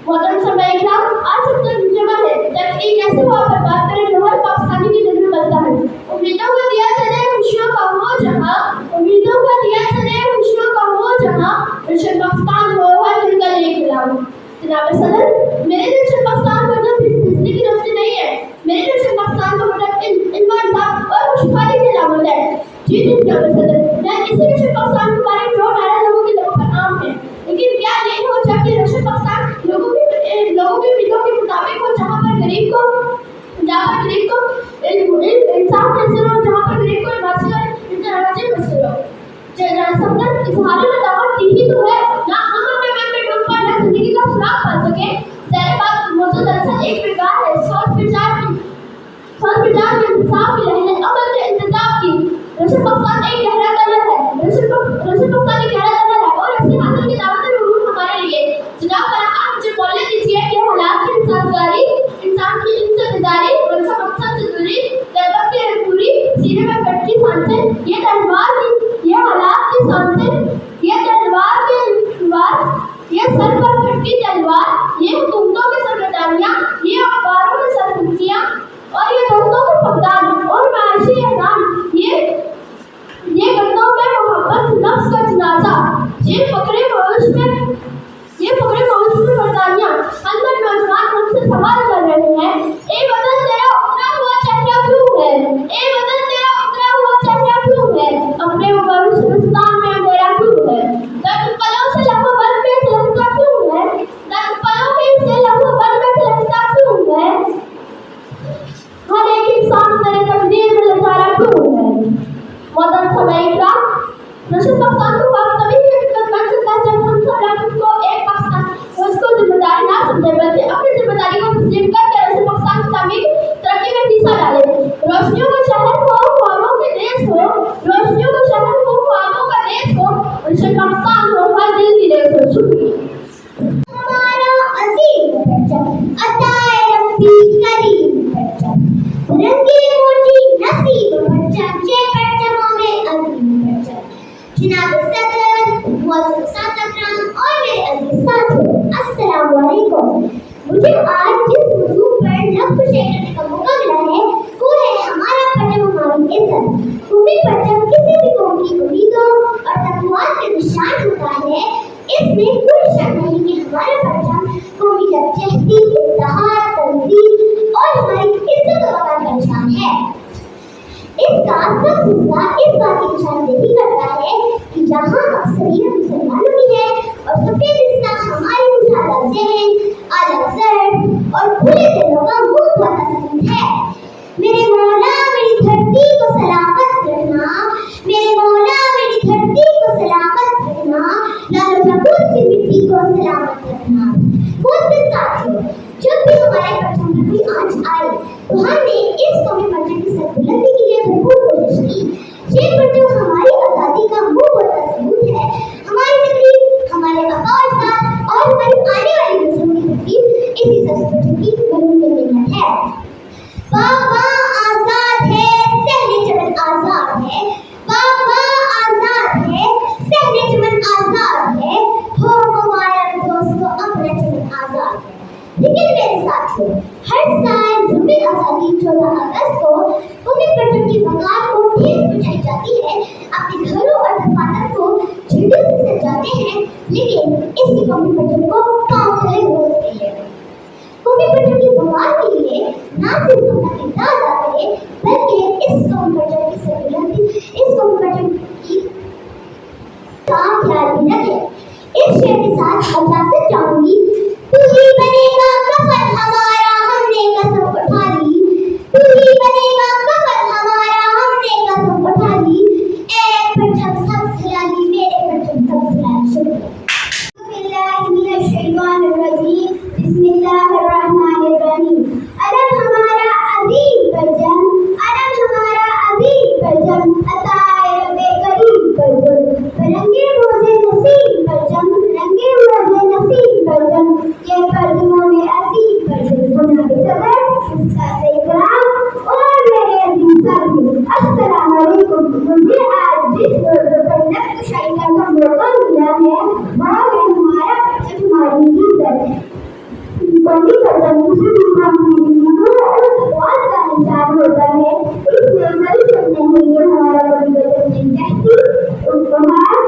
मोहतरम सामईन किराम, आज सब तक जमा है ताकि एक ऐसे हुआ पर बात करें जो हर पाकिस्तानी के दिल में बसता है। उम्मीदों को दिया चले खुशियों का वो जहां, उम्मीदों को दिया चले खुशियों का वो जहां, रोशन पाकिस्तान हो हर दिल का एक गुलाम। जनाब सदर मेरे रोशन पाकिस्तान को मतलब बिजली की रोशनी नहीं है, मेरे रोशन पाकिस्तान को मतलब इल्म और खुशहाली की अलामत है। जी जनाब सदर, मैं इसी रोशन पाकिस्तान के बारे में जो नारा लोगों के लोगों का नाम है, लेकिन क्या नहीं हो जाए रोशन पाकिस्तान लोगों की उम्मीदों के मुताबिक हो, जहाँ पर गरीब को इंसाफ हासिल हो, जहाँ पर गरीब को हासिल हो, इंतराजी हासिल हो। जनाब सदर इज़हार दावत की ही तो है ना, हम अपने मन में डूब कर जिंदगी का सुराग पा सके। ज़ाहिर बात मौजूद दरअसल एक प्रकार है सोच विचार के इंसाफ की रहने अमल के इंतजाम की। रोशन पाकिस्तान एक गहरा कलर है, रोशन पाकिस्तान एक गहरा कलर है और ऐसे हासिल की दावत रूह हमारे लिए। जनाब आप मुझे बोलने दीजिए कि हालात की इंसानदारी, इंसान की इंतज़ारी, वरसा मकसद से दूरी, दरबार की पूरी सीने में कटकी सांसें, ये तलवार की, ये हालात की सांसें, ये तलवार की वार, ये सर पर कटकी तलवार, ये हुकूमतों के सरगर्दानियाँ, ये अखबारों में सरगर्दियाँ और ये दोस्तों के फकदान और माशी एहसान, ये गंदों में मोहब्बत नफ्स का जनाजा, ये फकरे हिंदुस्तान में अंधेरा क्यों है? दर्द पलों से लहू बन के झलकता क्यों है? दर्द पलों के से लहू बन के झलकता क्यों है? हर एक इंसान तेरे तकदीर में लाचारा क्यों है? मदद समय का नशे पाकिस्तान को बात तभी कर सकता है जब हम सब लोग को एक पाकिस्तान उसको जिम्मेदारी ना समझे बल्कि अपनी जिम्मेदारी को तस्लीम करके नशे पाकिस्तान की तामीर तरक्की में हिस्सा डाले। रोशनियों का शहर हो, ख्वाबों के देश हो, रोशनियों का शहर हो, ख्वाबों का देश हो, नशे पाकिस्तान हो, हर दिल की देश हो। शुक्रिया। हमारा अजीम परचम अताए रब्बी करीम परचम रंगे मोटी नसीब परचम ये परचमों में अजीम परचम जनाब सदर मौजूद साथ अकराम और मेरे अजीज साथियों अस्सलाम वालेकुम। मुझे आज जिस मौजू पर लफ्ज़ शेयर करने का मौका मिला है वो है हमारा परचम हमारी इज्जत। कौमी परचम किसी भी कौम की उम्मीदों और तकवात का निशान होता है। इसमें कोई शक नहीं कि हमारा परचम कौमी यकजहती, इत्तेहाद, तंजीम और हमारी इज्जत और वक़ार का निशान है। इसका सब हिस्सा इस बात की निशानदेही करता है कि यहाँ अक्सरियत मुसलमानों की है और सफेद हिस्सा हमारी मुशाला ज़हन, आला सर्द और खुले दिलों का मुंह वाला सबूत है। मेरे मौला मेरी धरती को सलामत रखना, मेरे मौला मेरी धरती को सलामत रखना, लाल बकूल की मिट्टी को सलामत रखना। दोस्तों साथियों, जब भी हमारे परचम में कोई आँच आए तो हमने इस कौमी परचम की सरबुलंदी के लिए भरपूर कोशिश की। ये परचम हमारी आज़ादी का मुंहबोला सबूत है। हमारी तकलीफ, हमारे आकाश और हमारी आने वाली नस्लों की तकलीफ इसी सरबुलंदी की बलून मेहनत है। बाबा आजाद है, सहने चमन आजाद है, बाबा आजाद है, सहने चमन आजाद है, हो मुबारक दोस्तों अपना चमन आजाद है। लेकिन मेरे साथियों, हर साल जुम्मे आज़ादी 14 अगस्त को कौमी परचम की वक़ार को ठेस पहुंचाई जाती है। अपने घरों और दफातर को झंडों से सजाते हैं, लेकिन इसी कौमी परचम को काम करे रोकते हैं। कौमी परचम की वक़ार के लिए ना सिर्फ अपना किरदार अदा करें बल्कि इस कौमी परचम की सरबुलंदी, इस कौमी परचम की का ख्याल भी रखें। इस शेर के साथ अल्लाह से चाहूंगी, तू ही बनेगा कफन हमारा हमने कसम उठा ली, तू ही बनेगा कफन हमारा हमने कसम उठा ली, ए परचम सबसे लाली मेरे परचम सबसे लाली। शुक्रिया। बिस्मिल्लाहिर्रहमानिर्रहीम। अलम हमारा अजीम परचम, अलम हमारा अजीम परचम अताए रब्बे करीम परचम रंगे रोज़े नसीब परचम, रंगे रोज़े नसीब परचम ये परचमों में अजीम परचम। जनाब सदर साथ इकराम और मेरे अजीज साथियों अस्सलाम वालेकुम। मुझे आज जिस मौजू पर नक्श शायरी का मौका मिला है वो है हमारा परचम हमारी इज्जत। कौमी परचम किसी भी कौम की तकवात का निशान होता है। इसलिए कई सुनने हुई हमारा कौमी परचम नहीं कहती उपहार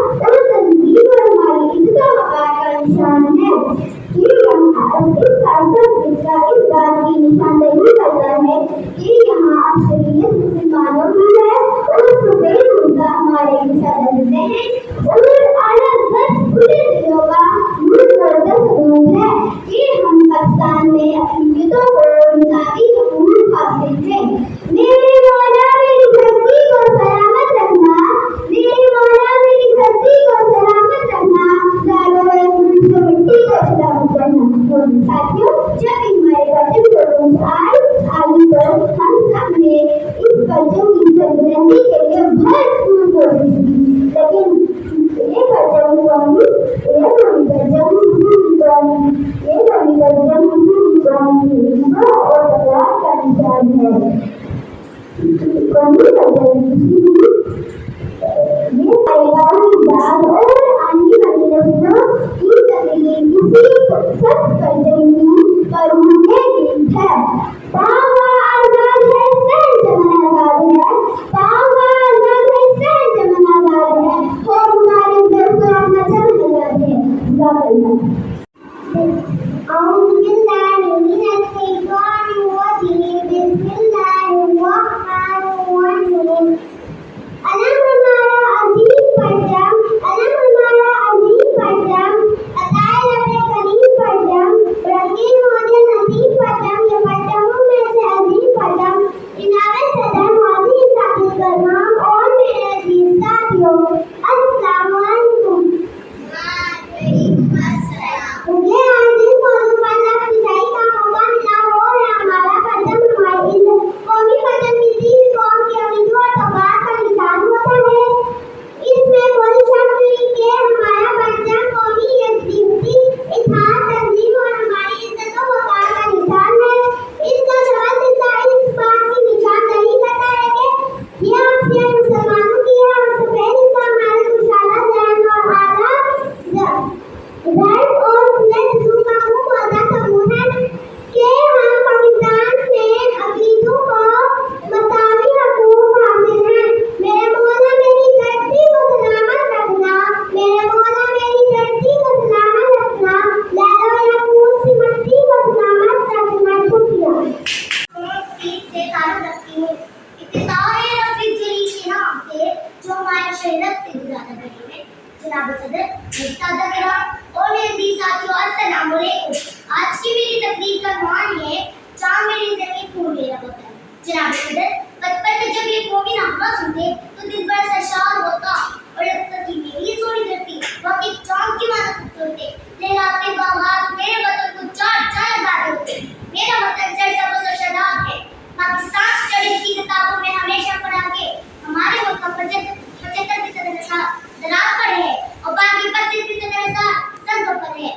हैं। जनाब सदर, मुस्ताद करम और मेरे अजीज साथियों, अस्सलाम वालेकुम। आज की मेरी तकरीर का عنوان है चाँद मेरी ज़मीन तू मेरा वतन। जनाब सदर, बचपन में जब ये कौमी नगमा सुनते तो दिल बड़ा सरशार होता और लगता कि मेरी सोनी धरती वाकई चाँद की मानो खूबसूरत है। लहराते बागात मेरे वतन को चार चांद लगा देते। मेरा वतन सरसब्ज़ और शादाब है। पाकिस्तान स्टडीज की किताबों में हमेशा पढ़ा के हमारे मुल्क का 75% हिस्सा ज़राअत पर है और बाकी 25% हिस्सा सनअत पर है।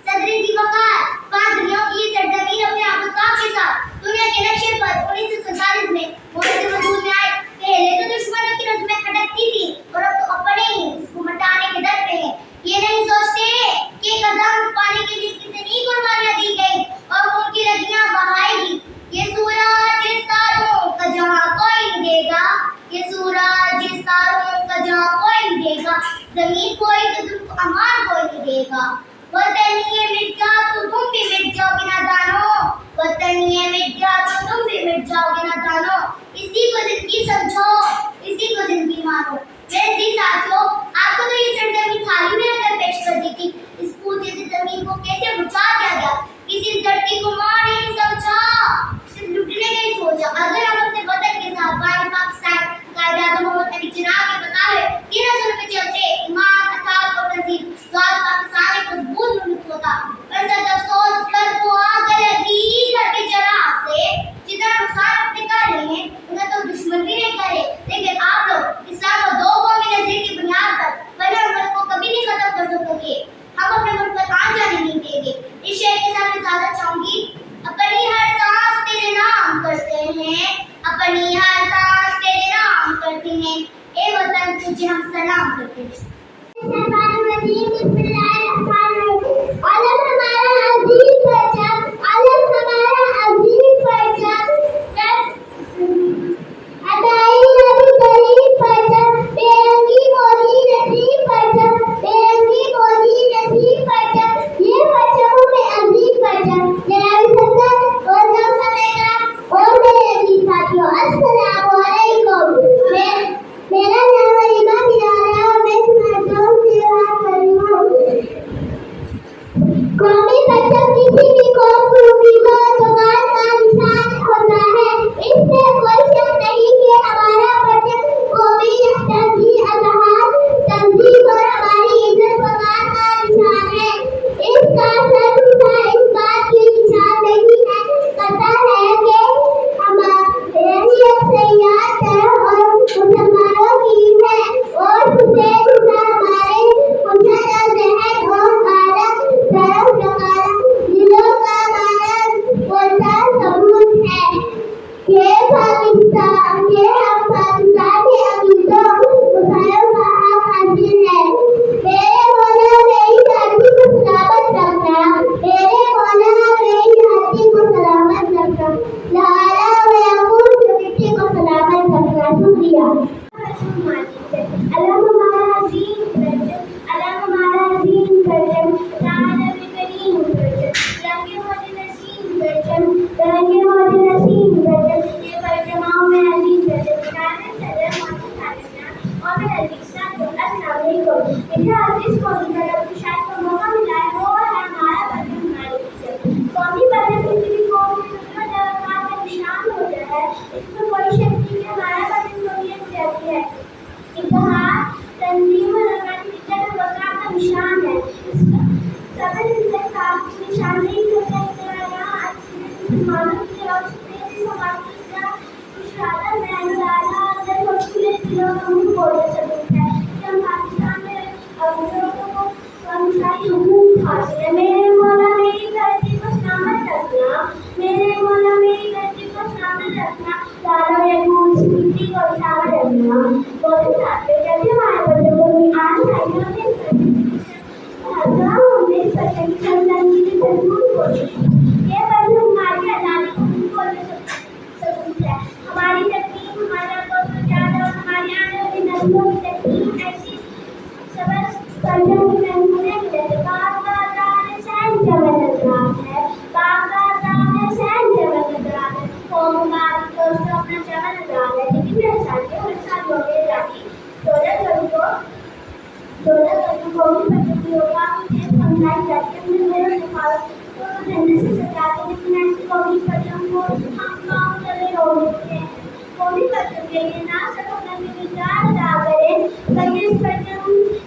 सदरी ज़ीवकार पादरियों की ये सरजमीन अपने आबोताब के साथ दुनिया के नक्शे पर 1947 में मोहम्मद वजूद में आए। पहले तो दुश्मनों की नज़में खटकती थी और अब तो अपने ही इसको मिटाने के दर पे है। ये नहीं सोचते कि कज़ान पाने के लिए कितनी कुर्बानियां दी गई और उनकी रदियां बहाएगी। ये सूरज इस तारों का जहां कोई नहीं देगा, ये सूरज इस तारों का जहां कोई नहीं देगा, जमीन कोई तो तुमको अमान कोई नहीं देगा। वतन ये मिट गया तो तुम भी मिट जाओगे नादानो, वतन ये मिट गया तो तुम भी मिट जाओगे नादानो। इसी को जिंदगी समझो, इसी को जिंदगी मानो। मेरे साथियों, आपको तो ये सरजमीन थाली में रखकर पेश कर दी थी। इस पूरी जमीन को कैसे बुझा दिया गया, किसी धरती को मां नहीं समझा, सिर्फ लुटने का ही सोचा। अगर हम अपने वतन के साथ पाकिस्तान कायदे आज़म मोहम्मद अली जिन्ना के बताए 3 असूल पे चलते, ईमान, अताअत और तहजीब, तो आज पाकिस्तान एक मजबूत मुल्क होता। पर सद अफसोस कर को आग लगी घर के चराग से, जितना नुकसान अपने कर रहे हैं उन्हें तो दुश्मन भी नहीं करे। लेकिन आप लोग इस्लाम और दो कौमी नजरिए की बुनियाद पर बने मुल्क को कभी नहीं खत्म कर सकोगे। हम अपने मुल्क पर आ जाने नहीं देंगे। इस शेर के साथ मैं ज़्यादा चाहूंगी, अपनी हर सांस तेरे नाम करते हैं, अपनी हर सांस तेरे नाम करते हैं, ए वतन तुझे हम सलाम करते हैं। कोविड पद्धति होगा मुझे समझाई जाती है मेरे मुखालिफ तो धंधे से सजाते हैं लेकिन ऐसे कोविड पद्धतियों को हम काम करे रोक देते हैं कोविड पद्धति के लिए ना सिर्फ अपने विचार अदा करें बल्कि इस पद्धतियों की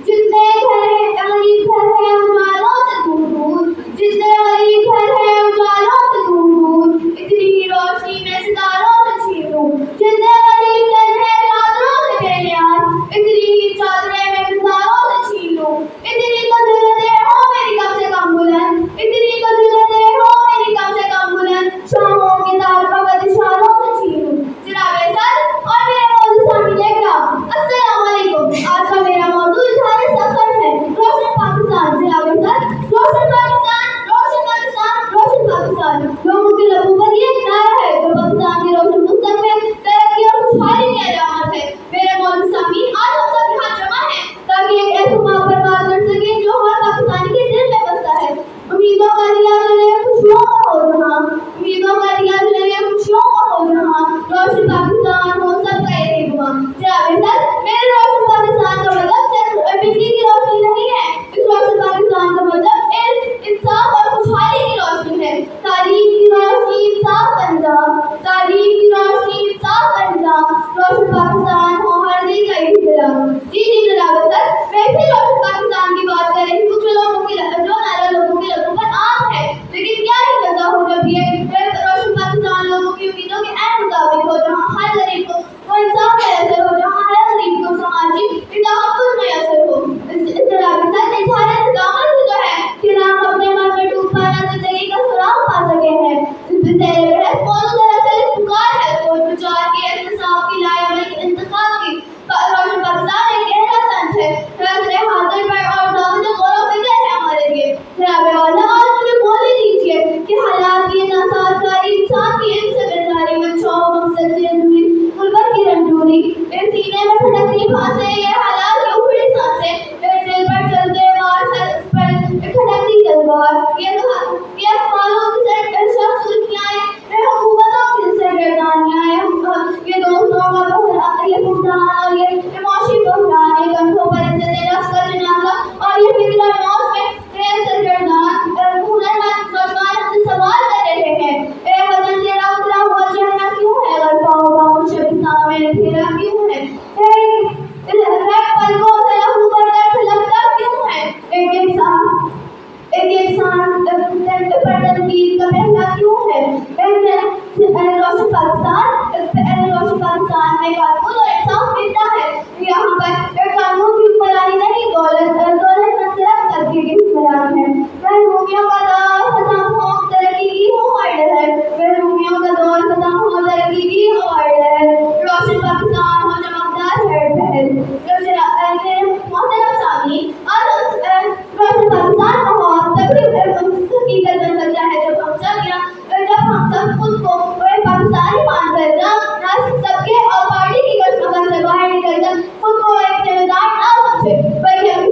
जितने घर है गरीब घर है उजालों से दूर दूर जितने गरीब घर है उजालों से दूर दूर इतनी ही रोशनी में सितारों से छीन लूं जितने गरीब घर है चादरों से बेनियाज इतनी ही चादरें मैं गुजारों से छीन लूं इतनी तो दिलते हो मेरी कम से कम बुलंद इतनी तो दिलते हो मेरी कम से कम बुलंद शामों की तार पकड़ इशारों से छीन लूं जनाब सर और मेरे मौजूद सामने देखना अस्सलाम वालेकुम आज का मेरा मौजूद इजहार सफर है रोशन पाकिस्तान जनाब सर रोशन पाकिस्तान रोशन पाकिस्तान रोशन पाकिस्तान लोगों के लबों पर ये नारा है जो पाकिस्तान के रोशन मुस्तकबिल तरक्की और खुशहाली की अलामत है मेरे मौजूद सामने आज हम सब यहाँ जमा हैं ताकि एक ऐसे माँ पर बात कर सकें जो हर पाकिस्तानी के दिल में बसता है उम्मीदों का दिया जले खुशियों का हो रहा उम्मीदों का दिया जले खुशियों का हो रहा रोशन पाकिस्तान हो सबका ये दुआ जनाब सर मेरे रोशन पाकिस्तान का मतलब सिर्फ बिजली की रोशनी नहीं है इस रोशन पाकिस्तान का मतलब इंसाफ और खुशहाली की रोशनी है तालीम की रोशनी इंसाफ का निजाम तालीम की रोशनी इंसाफ का निजाम रोशन पाकिस्तान हो हर दिल का इख्तिलाफ जी जनाब सर वैसे रोशन पाकिस्तान की बात करें कुछ लोगों की जो नारा लोगों के लबों पर आम है लेकिन क्या ही वजह हो जब ये रोशन पाकिस्तान लोगों की उम्मीदों के ऐन मुताबिक हो जहाँ हर गरीब को इंसाफ का असर हो जहाँ हर गरीब को समाजी तहफ़्फ़ुज़ में असर हो जनाब सर इजहार इक़दामत जो है कि हम अपने मन में डूब पाना जिंदगी का सुराग पा सके हैं मौजूद दरअसल पुकार है सोच विचार की एहतसाब की लायमल की इंतखाब की रोशन पाकिस्तान एक गहरा तंज है फैसले हाजिर पर और दावत गौर फिक्र है हमारे लिए जनाब वाला आज मुझे बोल ही दीजिए कि हालात की नासाज़गारी इंसान की इनसे बेजारी मंशा मकसद से दूरी गुर्बत की रंजूरी मेरे सीने में फटकती सांसें ये हालात की उखड़ी सांसें मेरे दिल पर चलते वार सर पर खटकती तलवार ये अखबारों की शख्स सुर्खियाँ ये हुकूमतों की सरगर्दानियाँ ये दोस्तों का ये फुकरान और ये माशी बहरान ये कंठों पर लश्कर जनाजा और ये फिक्र मौत में सरगर्दान हुनरमंद नौजवान हमसे सवाल कर रहे हैं ए वतन तेरा उतरा हुआ चेहरा क्यों है गरफाओ बाओ शबिस्तान में फेरा क्यों है पलकों से लहू पर दर्द लगता क्यों है एक सांस पर तनकीद का पहला क्यों है रोशन पाकिस्तान में कानून और इंसाफ मिलता है यहाँ पर कानून की हुक्मरानी नहीं दौलत मंतरफ करके की हुक्मरान है महरूमियों का दौर खत्म हो तरक्की की हो ऑर्डर है महरूमियों का दौर खत्म हो तरक्की की हो ऑर्डर है रोशन पाकिस्तान हो चमकदार है पहल मोहतरम सामी आज रोशन पाकिस्तान का हो तभी हकीकत बन सकता है जब हम सब खुद को पाकिस्तानी मानकर ना सबके और पार्टी की कश्मकश से बाहर निकलकर खुद को एक जिम्मेदार ना समझे बल्कि अपनी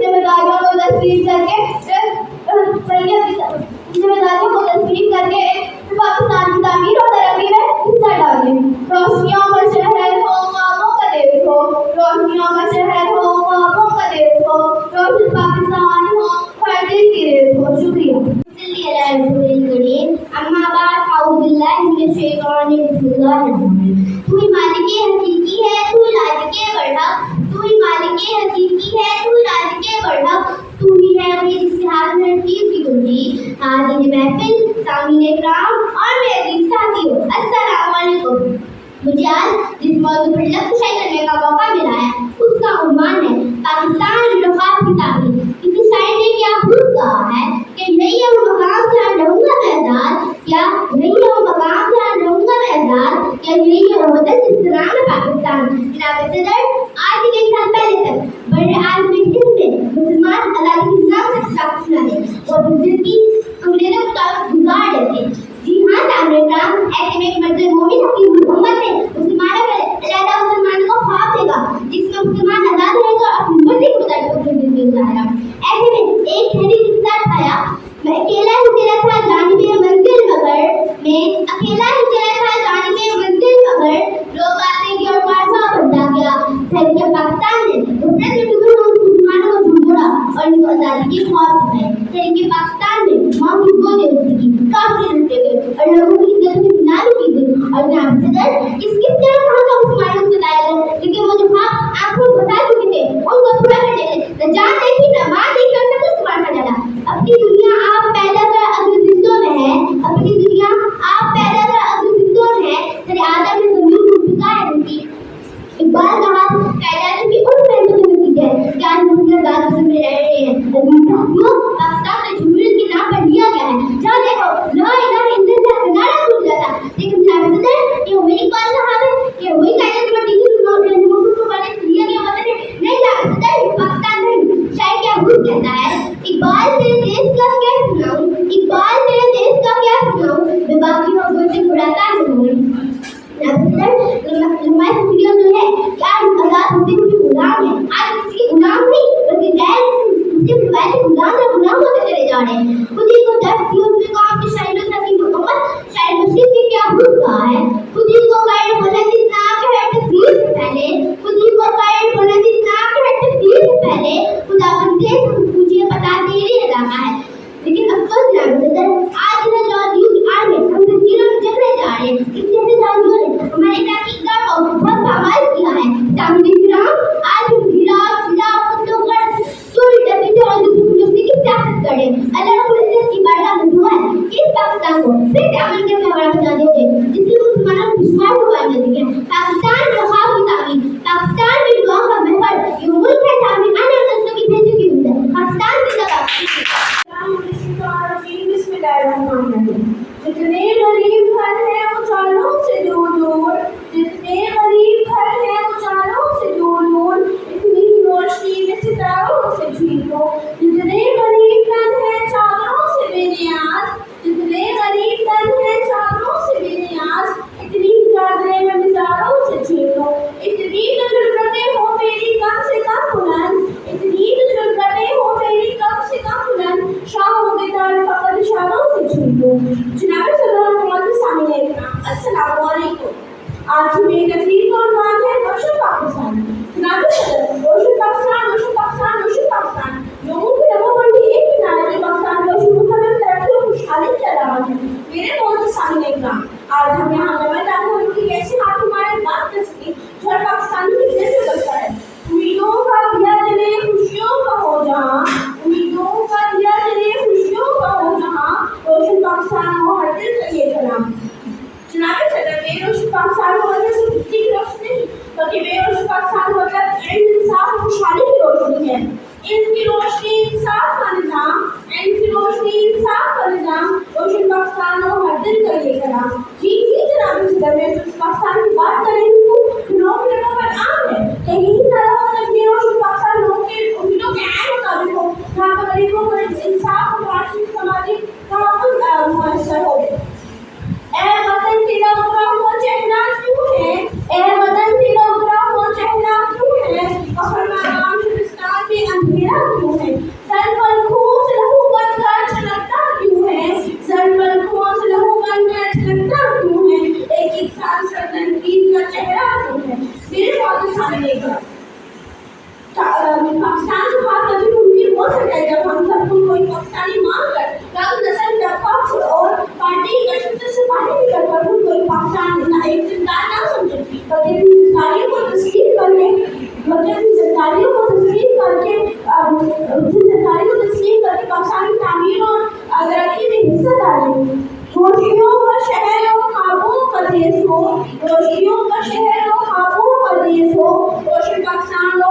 जिम्मेदारियों को तस्लीम करके पाकिस्तान की तामीर और तरक्की में हिस्सा डालें रोशनियों का शहर हो ख्वाबों का देश हो रोशनियों का शहर हो ख्वाबों का देश हो रोशन पाकिस्तान हो हर दिल की रेस हो शुक्रिया अम्मा बाद आऊज़ुबिल्लाहि मिनश शैतानिर रजीम तू ही मालिक हकीकी है तू इलाज के बढ़ा तू ही मालिक हकीकी है तू इलाज के बढ़ा तू ही है वही जिसके हाथ में चीज की कुंजी हाजिर महफिल सामीन इकराम और मेरे अजीज साथियों अस्सलाम वालेकुम मुझे आज जिस मौजूद पर लफ्ज़ शायरी करने का मौका मिला है उसका उन्वान है पाकिस्तान लुग़ात की तारीख किसी शायर ने क्या खूब कहा है कि यही है वो मकाम जहाँ रहूँगा मैं आज़ाद क्या यही है वो मकाम जहाँ रहूँगा मैं आज़ाद क्या यही है वो वतन जिसका नाम है पाकिस्तान जनाब सदर आज के साल पहले तक बड़े आलमी हिंद में मुसलमान अल्लाह के नाम से साक्ष सुनाते और जिंदगी अंग्रेजों का गुजार देते जी हाँ सामने नाम ऐसे में एक मर्द मोमिन हकीम मोहम्मद ने मुसलमानों के अलहदा मुसलमान को ख्वाब देगा जिसमें मुसलमान आज़ाद रहेगा और अपनी मर्जी को जिंदगी गुजारेगा ऐसे में एक शहरी किस्सा आया मैं अकेला ही चला था जानिबे मंजिल मगर मैं अकेला ही चला था जानिबे वो भी इकबाल कहा है कि वही कायदे से टीवी रिमोट को वाले दिया गया वतन है नहीं जाता है पाकिस्तान में शायद क्या भूल कहता है इकबाल तेरे देश का क्या सुनाऊं इकबाल तेरे देश का क्या सुनाऊं मैं बाकी लोगों से बुराता हूं लम्बाई वीडियो जो है क्या आजाद होते हुए गुलाम है आज किसी के गुलाम नहीं बल्कि गैर मुस्लिम रिवायत के गुलाम होते चले जा रहे हैं खुद ही को दर्द थी उनके कहा कि शायद नबी मोहम्मद शायद मुस्लिम के क्या भूल कहा है खुद ही को कायद बोला कि नाक है तकदीर से पहले खुद ही को कायद बोला कि नाक है तकदीर से पहले खुदा बंदे मुझे पता तेरी अदा का है लेकिन अफसोस जनाब आज ना जॉर्जियो की आर्मी हम जंजीरों में जकड़े जा रहे हैं इसलिए जॉर्जियो ने हमारे तहकीकात को बहुत बवाल किया है सामने ग्राम आज गिराव खिलाफ कुत्तों पर चोरी डकैती और दुश्मनी की सियासत करे अल्लाह रब्बुल इज्जत की बारगाह में दुआ है कि इस पाकिस्तान को फिर से अमन के हवाला बना देते जिससे मुसलमानों को दुश्मन को वार देते हैं पाकिस्तान में ख्वाब की तामीर पाकिस्तान में दुआ का महवर ये मुल्क है जहां आने वाले नस्लों की भेजी की है पाकिस्तान की जगह जितने गरीब घर हैं वो चारों से दूर दूर जितने गरीब घर हैं वो चारों से दूर दूर इतनी रोशनी में सितारों से झीलो जितने गरीब घर हैं चारों से बेनियाज जितने गरीब घर हैं चारों से बेनियाज इतनी चादरें में मिजारों से झीलो इतनी दुर्गतें हो मेरी कम से कम बुलंद इतनी दुर्गतें हो मेरी कम से कम बुलंद शाहों के तार फकत इशारों से झीलो जनाब सल्लल्लाहु अलैहि वसल्लम अस्सलामु अलैकुम आज मेरी तकरीर का उन्वान है रोशन पाकिस्तान जनाब सल्लल्लाहु रोशन पाकिस्तान रोशन पाकिस्तान रोशन पाकिस्तान लोगों के लबों पर भी एक ही नारा है पाकिस्तान रोशन मुस्तकिल तरक्की और खुशहाली की अलामत है मेरे बहुत सामने इकराम आज हम यहाँ जमा ताकि उनकी कैसे हाथ हमारे बात कर सके जो हर पाकिस्तानी की दिल में बसता है उम्मीदों का दिया जले खुशियों का हो जहाँ उम्मीदों का दिया जले खुशियों का हो जहाँ रोशन पाकिस्तान हो हर दिल का ये कलाम जनाब सदर बेरोशन पाकिस्तान हो वजह से मिट्टी की रोशनी नहीं बल्कि बेरोशन पाकिस्तान मतलब इंसाफ खुशहाली की रोशनी है इनकी रोशनी इंसाफ का निज़ाम इनकी रोशनी इंसाफ का निज़ाम रोशन पाकिस्तान हो हर दिल का ये कलाम जी जनाब सदर बेरोशन पाकिस्तान की बात करें तो लोग लोगों पर आम है कहीं ना हो तक बेरोशन पाकिस्तान लोगों के उम्मीदों के आए मुताबिक हो जहाँ पर गरीबों को इंसाफ और राष्ट्रीय सामाजिक तहफ़्फ़ुज़ मुयस्सर हो ए वतन तेरा उतरा हुआ चेहरा क्यों है ए वतन तेरा उतरा हुआ चेहरा क्यों है फखर मकाम शिबिस्तान में अंधेरा क्यों है सर पर खून से लहू बनकर छलकता क्यों है सर पर खून से लहू बनकर छलकता क्यों है एक सांसद तनकीद का चेहरा क्यों है मेरे बहुत सामने का पाकिस्तान की बात कभी मुमकिन हो सकता है जब हम सब कोई पाकिस्तानी मांग कर रंग नस्ल तबका और पार्टी गठबंधन से बाहर निकल कर कोई पाकिस्तान एक जिम्मेदार ना समझे बल्कि जिम्मेदारियों को तस्लीम करके पाकिस्तान की तामीर और तरक्की में हिस्सा डालें रोशनियों का शहर हो ख्वाबों का देश हो रोशनियों का शहर हो ख्वाबों का देश हो रोशन पाकिस्तान